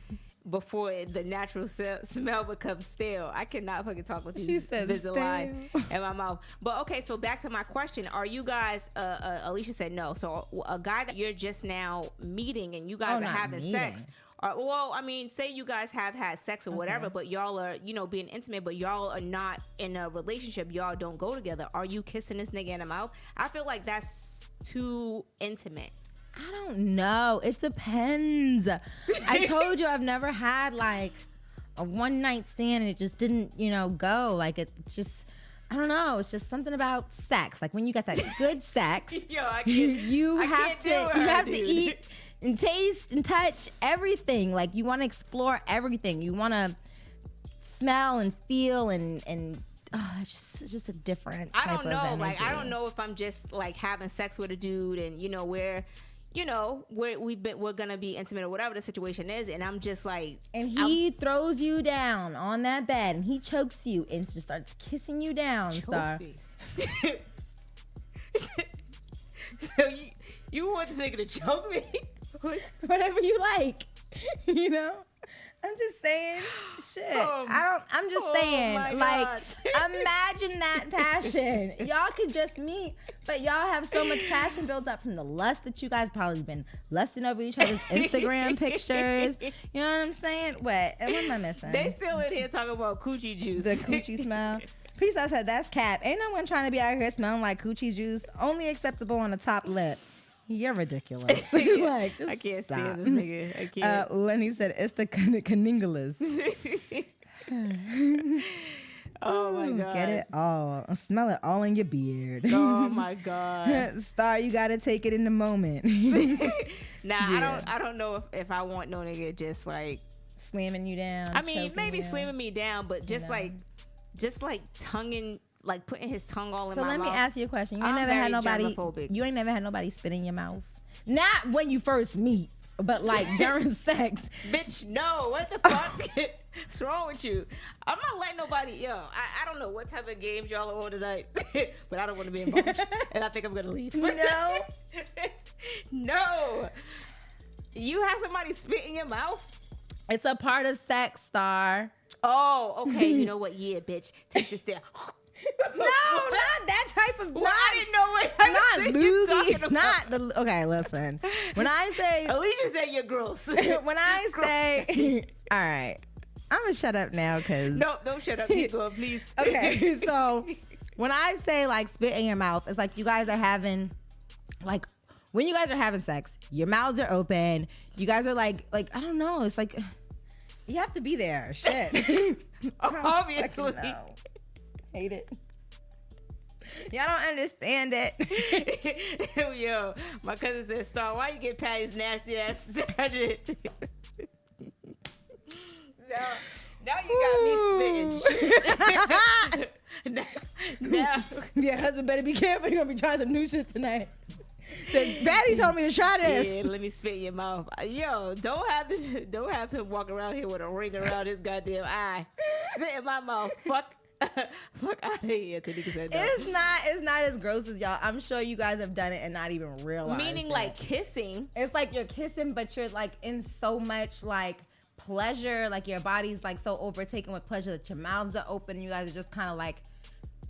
before the natural smell becomes stale. I cannot fucking talk with these Invisalign in my mouth. But okay, so back to my question. Are you guys, Alicia said no. So a guy that you're just now meeting and you guys are having sex. Well, I mean, say you guys have had sex or whatever, but y'all are, being intimate, but y'all are not in a relationship. Y'all don't go together. Are you kissing this nigga in the mouth? I feel like that's too intimate.
I don't know. It depends. I told you I've never had like a one night stand and it just didn't, go. Like it's just, I don't know. It's just something about sex. Like when you got that good sex,
Yo,
you have to eat and taste and touch everything. Like you want to explore everything. You want to smell and feel and it's just a different type of energy.
Like I don't know if I'm just like having sex with a dude and we're gonna be intimate or whatever the situation is, and I'm just like,
and he throws you down on that bed and he chokes you and just starts kissing you down. Star.
So you want this nigga to choke me?
Whatever you like, I'm just saying, shit.
Oh,
I'm just
oh
saying,
my
like,
God.
imagine that passion. Y'all could just meet, but y'all have so much passion built up from the lust that you guys probably been lusting over each other's Instagram pictures. You know what I'm saying? What am I missing?
They still in here talking about coochie juice.
The coochie smell. Peace out said, that's cap. Ain't no one trying to be out here smelling like coochie juice. Only acceptable on the top lip. You're ridiculous. Like, just
I can't
stop.
stand this nigga. I can't.
Lenny said, it's the caningalas.
Oh my God.
Get it all. Smell it all in your beard.
Oh my God.
Star, you gotta take it in the moment.
Nah, I don't know if I want no nigga just like
Slamming you down.
I mean,
choking
maybe
you.
slamming me down, but just like tonguing, like putting his tongue all in
So
my
let
mouth.
me ask you a question. You ain't
I'm
never had
very
nobody.
germophobic.
You ain't never had nobody spit in your mouth. Not when you first meet, but like during sex.
Bitch, no. What the fuck? What's wrong with you? I'm not letting nobody. I don't know what type of games y'all are on tonight, but I don't want to be involved, and I think I'm gonna leave.
No.
No. You have somebody spit in your mouth?
It's a part of sex, Star.
Oh, okay. You know what? Yeah, bitch. Take this there.
No, not that type of.
Well, I didn't know what I
Not
was you talking
loogie.
about.
Not the. Okay, listen. When I say.
Alicia said you're gross.
When I say. All right. I'm gonna shut up now because.
No, don't shut up. Keep going, please.
Okay, so when I say like spit in your mouth, it's like you guys are having, like, when you guys are having sex, your mouths are open. You guys are like I don't know. It's like you have to be there. Shit. I don't
Obviously.
fucking know. Hate it. Y'all don't understand it.
Yo, my cousin said, Star, why you get Patty's nasty ass started? Now you got me spitting shit. now,
Your husband better be careful. You're gonna be trying some new shit tonight. Patty told me to try this.
yeah, let me spit in your mouth. Yo, don't have him walk around here with a ring around his goddamn eye. Spit in my mouth. Fuck out of here. Tanika said no.
It's not as gross as y'all. I'm sure you guys have done it and not even realize.
Meaning
it.
like kissing.
It's like you're kissing, but you're like in so much like pleasure, like your body's like so overtaken with pleasure that your mouths are open and you guys are just kind of like.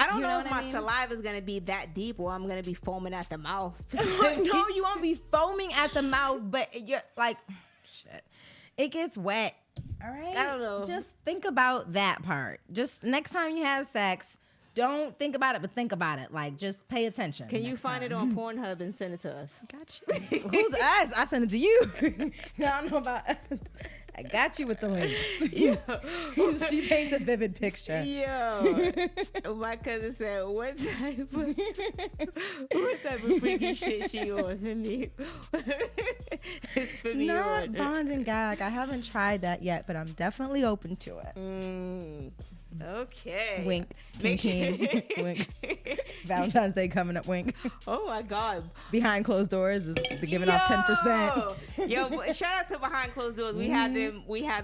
I don't
You
know
know
if
what I
my
mean?
saliva is gonna be that deep or I'm gonna be foaming at the mouth.
No, you won't be foaming at the mouth, but you're like, shit, it gets wet. All right.
I don't know.
Just think about that part. Just next time you have sex, don't think about it, but think about it. Like, just pay attention.
Can you find it on Pornhub and send it to us?
Got you. Who's us? I sent it to you. I don't know about us. I got you with the link.
Yo,
She paints a vivid picture.
yo. My cousin said, what type of freaky shit she on for me? It's for me
Not
on.
bond and gag. I haven't tried that yet, but I'm definitely open to it.
Okay.
Wink.
Make
King, wink. Valentine's Day coming up. Wink.
Oh my God.
Behind closed doors is giving off 10%.
Yo, but shout out to Behind Closed Doors. We had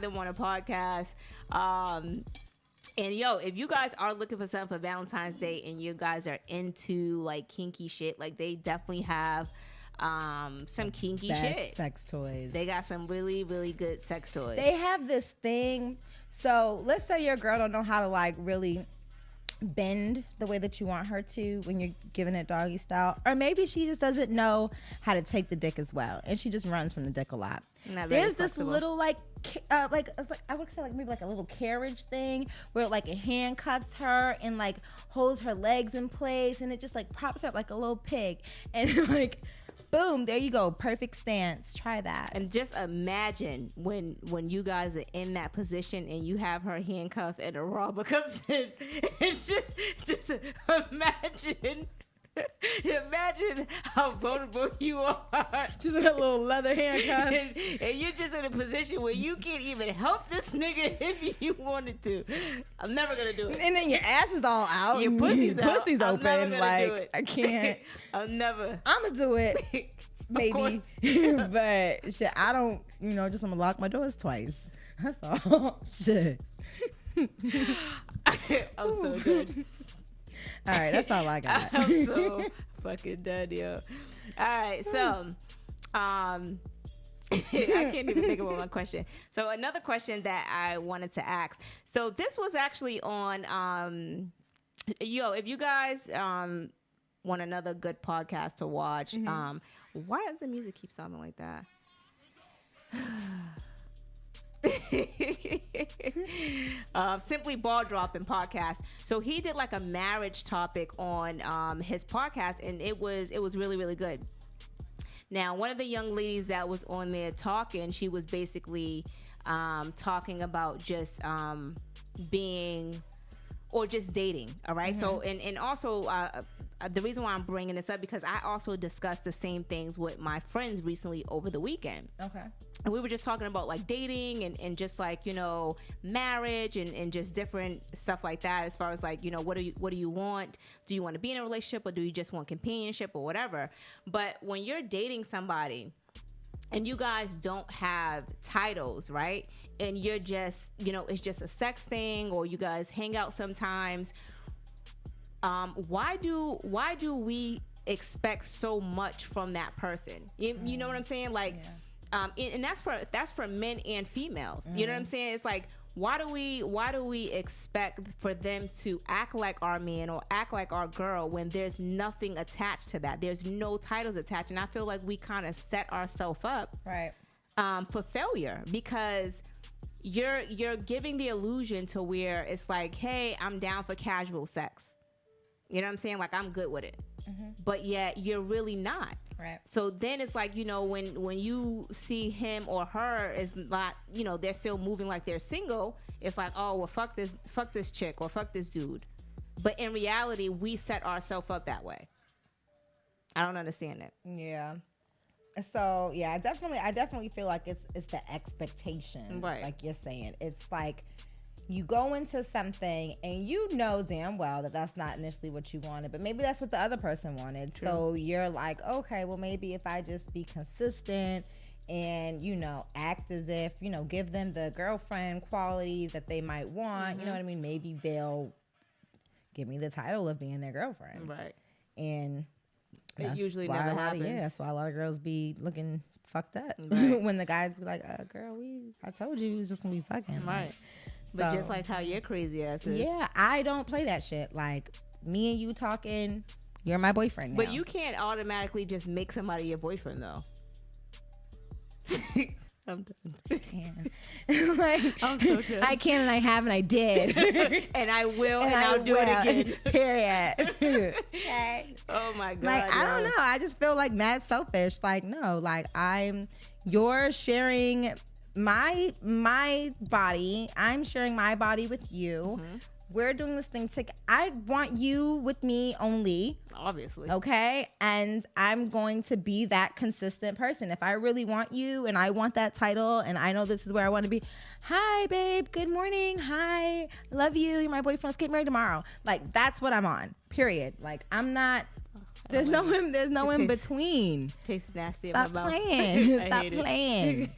them on a podcast. And yo, if you guys are looking for something for Valentine's Day and you guys are into like kinky shit, like they definitely have some kinky
Best
shit.
sex toys.
They got some really, really good sex toys.
They have this thing. So let's say your girl don't know how to like really bend the way that you want her to when you're giving it doggy style, or maybe she just doesn't know how to take the dick as well and she just runs from the dick a lot. There's this little like I would say like maybe like a little carriage thing where like it handcuffs her and like holds her legs in place and it just like props her up like a little pig and like boom, there you go, perfect stance. Try that.
And just imagine when you guys are in that position and you have her handcuffed and a robber comes in. It's just imagine how vulnerable you are.
Just a little leather handcuff.
and you're just in a position where you can't even help this nigga if you wanted to. I'm never gonna do it.
And then your ass is all out.
Your pussy's out.
Pussy's
I'm never
open.
gonna
Like
do it.
I can't.
I'm never.
I'ma do it. Maybe. But shit, I don't, just I'm gonna lock my doors twice. That's all. Shit.
I'm so good.
All right, that's all I got.
I'm so fucking done, yo. All right, so I can't even think of one question. So another question that I wanted to ask. So this was actually on, if you guys want another good podcast to watch, why does the music keep sounding like that? Simply Ball Dropping podcast. So he did like a marriage topic on his podcast, and it was really, really good. Now, one of the young ladies that was on there talking, she was basically talking about just being or just dating. All right. So and also the reason why I'm bringing this up, because I also discussed the same things with my friends recently over the weekend.
Okay.
And we were just talking about like dating and just like, marriage and just different stuff like that, as far as like, what do you want? Do you want to be in a relationship, or do you just want companionship or whatever? But when you're dating somebody and you guys don't have titles, right? And you're just, it's just a sex thing, or you guys hang out sometimes. Why do we expect so much from that person? You know what I'm saying? Like, and that's for men and females. You know what I'm saying? It's like, why do we expect for them to act like our man or act like our girl when there's nothing attached to that? There's no titles attached, and I feel like we kind of set ourselves up
right
for failure, because you're giving the illusion to where it's like, hey, I'm down for casual sex. You know what I'm saying? Like, I'm good with it. But yet you're really not.
Right.
So then it's like, when you see him or her is not, they're still moving like they're single, it's like, oh, well, fuck this chick or fuck this dude. But in reality, we set ourselves up that way. I don't understand it.
Yeah. So yeah, I definitely feel like it's the expectation.
Right.
Like you're saying. It's like, you go into something and you know damn well that that's not initially what you wanted, but maybe that's what the other person wanted. True. So you're like, okay, well, maybe if I just be consistent and, act as if, give them the girlfriend qualities that they might want, you know what I mean? Maybe they'll give me the title of being their girlfriend.
Right.
And
it usually never happens.
Yeah, that's why a lot of girls be looking fucked up.
Right.
When the guys be like, girl, I told you it was just gonna be fucking.
Right. But just like how your crazy ass is.
Yeah, I don't play that shit. Like, me and you talking, you're my boyfriend now.
But you can't automatically just make somebody your boyfriend, though. I'm done.
I'm so done. I can, and I have, and I did.
And I will, and I'll do it again.
Period. Okay.
Oh, my God.
Like, I don't know. I just feel like mad selfish. Like, no. Like, you're sharing my body. I'm sharing my body with you. We're doing this thing together. I want you with me only.
Obviously.
Okay? And I'm going to be that consistent person. If I really want you and I want that title and I know this is where I want to be, hi, babe. Good morning. Hi. Love you. You're my boyfriend. Let's get married tomorrow. Like, that's what I'm on. Period. Like, I'm not... There's no in between.
Tastes nasty.
Stop
in my mouth.
Playing. Stop playing.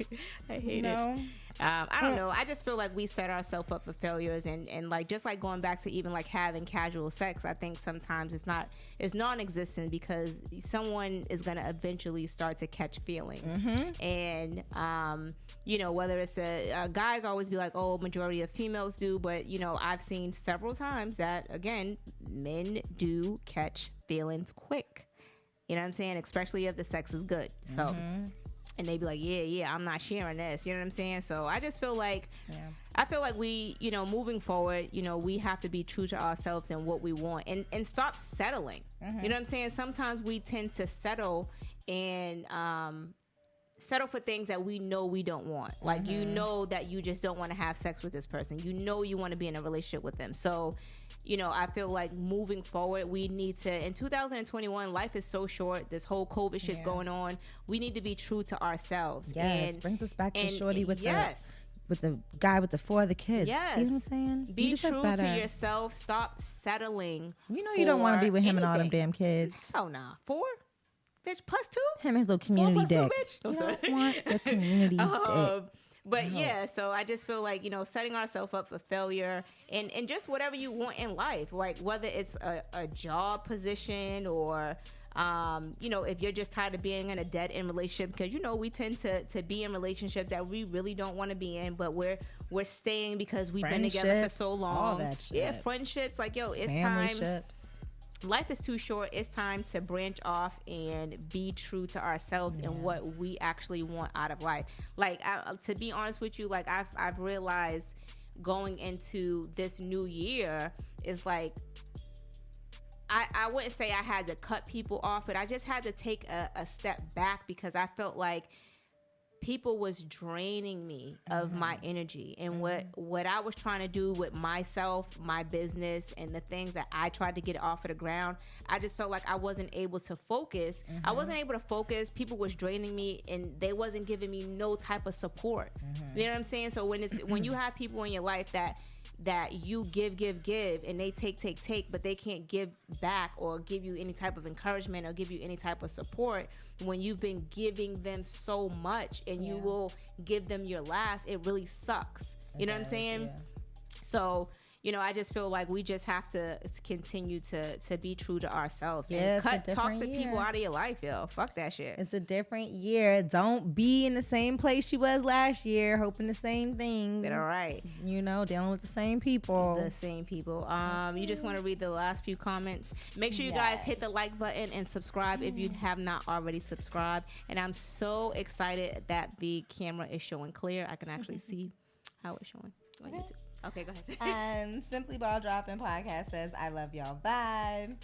I hate it. I don't know. I just feel like we set ourselves up for failures, and like, just like going back to even like having casual sex, I think sometimes it's non-existent, because someone is going to eventually start to catch feelings. And whether it's guys always be like, oh, majority of females do, but I've seen several times that, again, men do catch feelings quick. You know what I'm saying? Especially if the sex is good. So and they be like, yeah, I'm not sharing this. You know what I'm saying? So I just feel like, we, moving forward, we have to be true to ourselves and what we want, and stop settling. You know what I'm saying? Sometimes we tend to settle and settle for things that we know we don't want. Like, that you just don't want to have sex with this person. You want to be in a relationship with them. So, I feel like moving forward, we need to, in 2021, life is so short. This whole COVID shit's going on. We need to be true to ourselves.
Yes, brings us back to Shorty with the guy with the 4 of the kids.
Yes.
See what I'm saying?
Be true to yourself. Stop settling.
You don't want to be with him and all them damn kids.
Oh, nah. 4? Bitch, plus 2?
Him and his little community dick.
2, bitch.
You don't want the community dick.
But yeah, so I just feel like, setting ourselves up for failure and just whatever you want in life, like whether it's a job position or You know, if you're just tired of being in a dead end relationship, because, you know, we tend to be in relationships that we really don't want to be in, but we're staying because we've been together for so long.
All that shit.
Yeah, friendships. Like, yo, it's
Family
time.
ships.
Life is too short. It's time to branch off and be true to ourselves and what we actually want out of life. Like, to be honest with you, like, I've realized going into this new year is like, I wouldn't say I had to cut people off, but I just had to take a step back, because I felt like people was draining me of my energy, and what I was trying to do with myself, my business, and the things that I tried to get off of the ground. I just felt like I wasn't able to focus. I wasn't able to focus. People was draining me, and they wasn't giving me no type of support. You know what I'm saying? So when you have people in your life that you give, and they take, but they can't give back or give you any type of encouragement or give you any type of support, when you've been giving them so much and you will give them your last, it really sucks. You know what I'm saying? Yeah. So, you know, I just feel like we just have to continue to be true to ourselves and cut toxic people out of your life, yo. Fuck that shit.
It's a different year. Don't be in the same place you was last year, hoping the same thing.
All right.
You know, dealing with the same people.
You just want to read the last few comments. Make sure you guys hit the like button and subscribe if you have not already subscribed. And I'm so excited that the camera is showing clear. I can actually see how it's showing on YouTube. Okay, go ahead.
Simply Ball Dropping Podcast says, I love y'all vibe.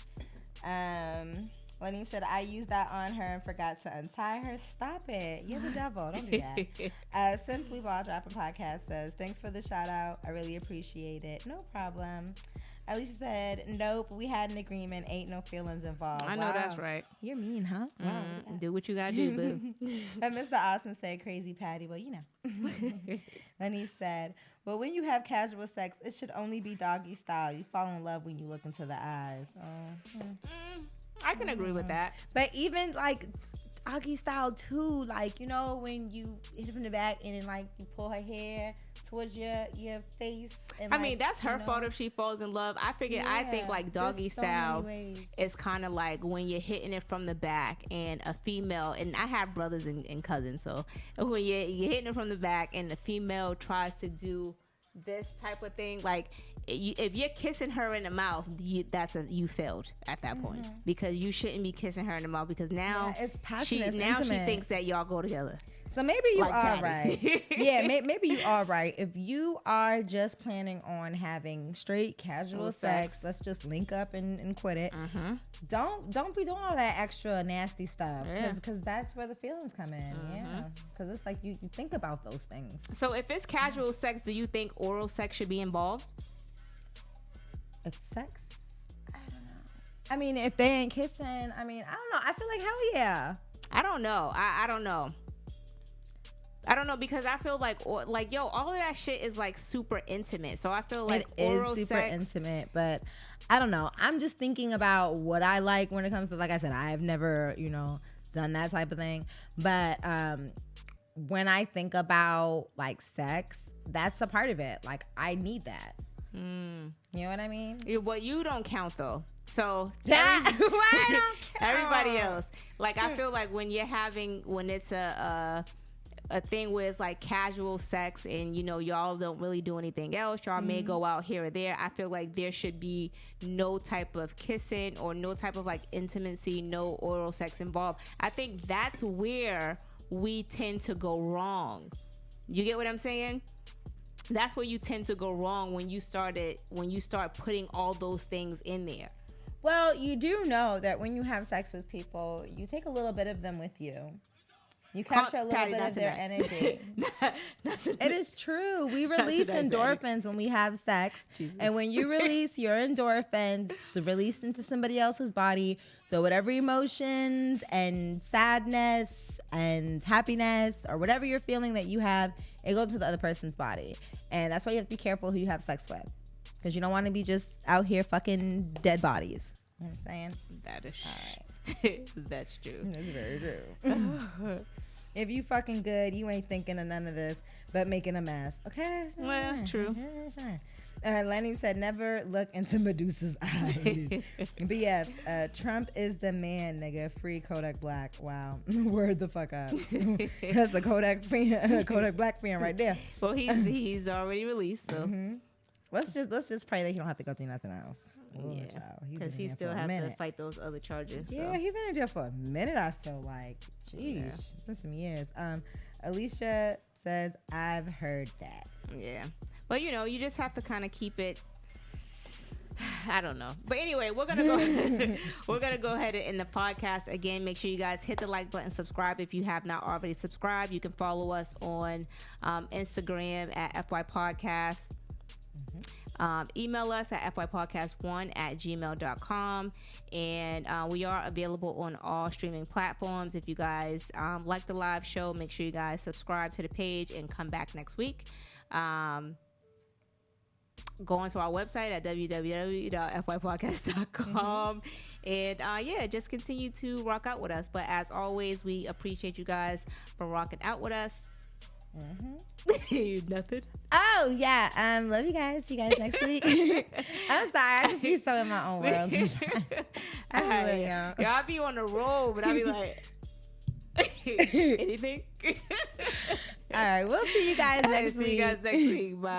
Lenny said, I used that on her and forgot to untie her. Stop it. You're the devil. Don't do that. Simply Ball Dropping Podcast says, thanks for the shout out. I really appreciate it. No problem. Alicia said, nope, we had an agreement. Ain't no feelings involved.
I know that's right.
You're mean, huh? Wow.
Do what you gotta do, boo.
And Mr. Austin said, crazy Patty. Well, you know. Lenny said, but when you have casual sex, it should only be doggy style. You fall in love when you look into the eyes.
I can agree with that.
But even like doggy style too, like, you know, when you hit her from the back and then like you pull her hair towards your face. And,
I mean, that's her fault if she falls in love. I think like doggy style is kind of like when you're hitting it from the back and a female, and I have brothers and cousins, so when you're hitting it from the back and the female tries to do this type of thing, like if you're kissing her in the mouth, you failed at that point, because you shouldn't be kissing her in the mouth, because now
it's passionate, she
thinks that y'all go together.
So maybe you are right. Yeah, maybe you are right. If you are just planning on having straight casual sex, let's just link up and quit it. Don't be doing all that extra nasty stuff, because that's where the feelings come in. Yeah, because it's like you think about those things.
So if it's casual sex, do you think oral sex should be involved?
It's sex? I don't know. I mean, if they ain't kissing, I mean, I don't know. I feel like hell yeah.
I don't know. I don't know. I don't know, because I feel like yo, all of that shit is like super intimate. So I feel like oral
is super
sex,
intimate, but I don't know. I'm just thinking about what I like when it comes to, like I said, I've never, done that type of thing. But when I think about like sex, that's a part of it. Like I need that. You know what I mean?
Well, you don't count though. So
I don't count.
Everybody else. Like I feel like when it's a thing where it's like casual sex and y'all don't really do anything else, y'all may go out here or there, I feel like there should be no type of kissing or no type of like intimacy, no oral sex involved. I think that's where we tend to go wrong. You get what I'm saying? That's where you tend to go wrong when you start putting all those things in there.
Well, you do know that when you have sex with people, you take a little bit of them with you. You capture a little bit of their energy. It is true. We release endorphins when we have sex. Jesus. And when you release your endorphins, it's released into somebody else's body. So whatever emotions and sadness and happiness or whatever you're feeling that you have, it goes to the other person's body. And that's why you have to be careful who you have sex with. Because you don't want to be just out here fucking dead bodies. You know what I'm saying?
That is right. That's true.
That's very true. If you fucking good, you ain't thinking of none of this but making a mess. Okay?
Well, true.
Lanez said, never look into Medusa's eyes. But yeah, Trump is the man, nigga. Free Kodak Black. Wow. Word the fuck up. That's a Kodak Black fan right there.
Well, he's already released, so.
Let's just pray that he don't have to go through nothing else.
Yeah, because he still has to fight those other charges.
Yeah,
so.
he's been in jail for a minute, I feel like. Jeez, it's been some years. Alicia says, I've heard that.
Yeah. But, you just have to kind of keep it, I don't know. But anyway, we're going to go ahead and end the podcast. Again, make sure you guys hit the like button, subscribe if you have not already subscribed. You can follow us on Instagram at FY Podcast. Email us at fypodcast1@gmail.com, and we are available on all streaming platforms. If you guys like the live show, make sure you guys subscribe to the page and come back next week. Go onto our website at www.fypodcast.com, and just continue to rock out with us. But as always, we appreciate you guys for rocking out with us. Nothing.
Oh yeah, love you guys. See you guys next week. I'm sorry, I just be so in my own world sometimes.
Y'all be on the road, but I be like, anything.
All right, we'll see you guys next week.
Bye.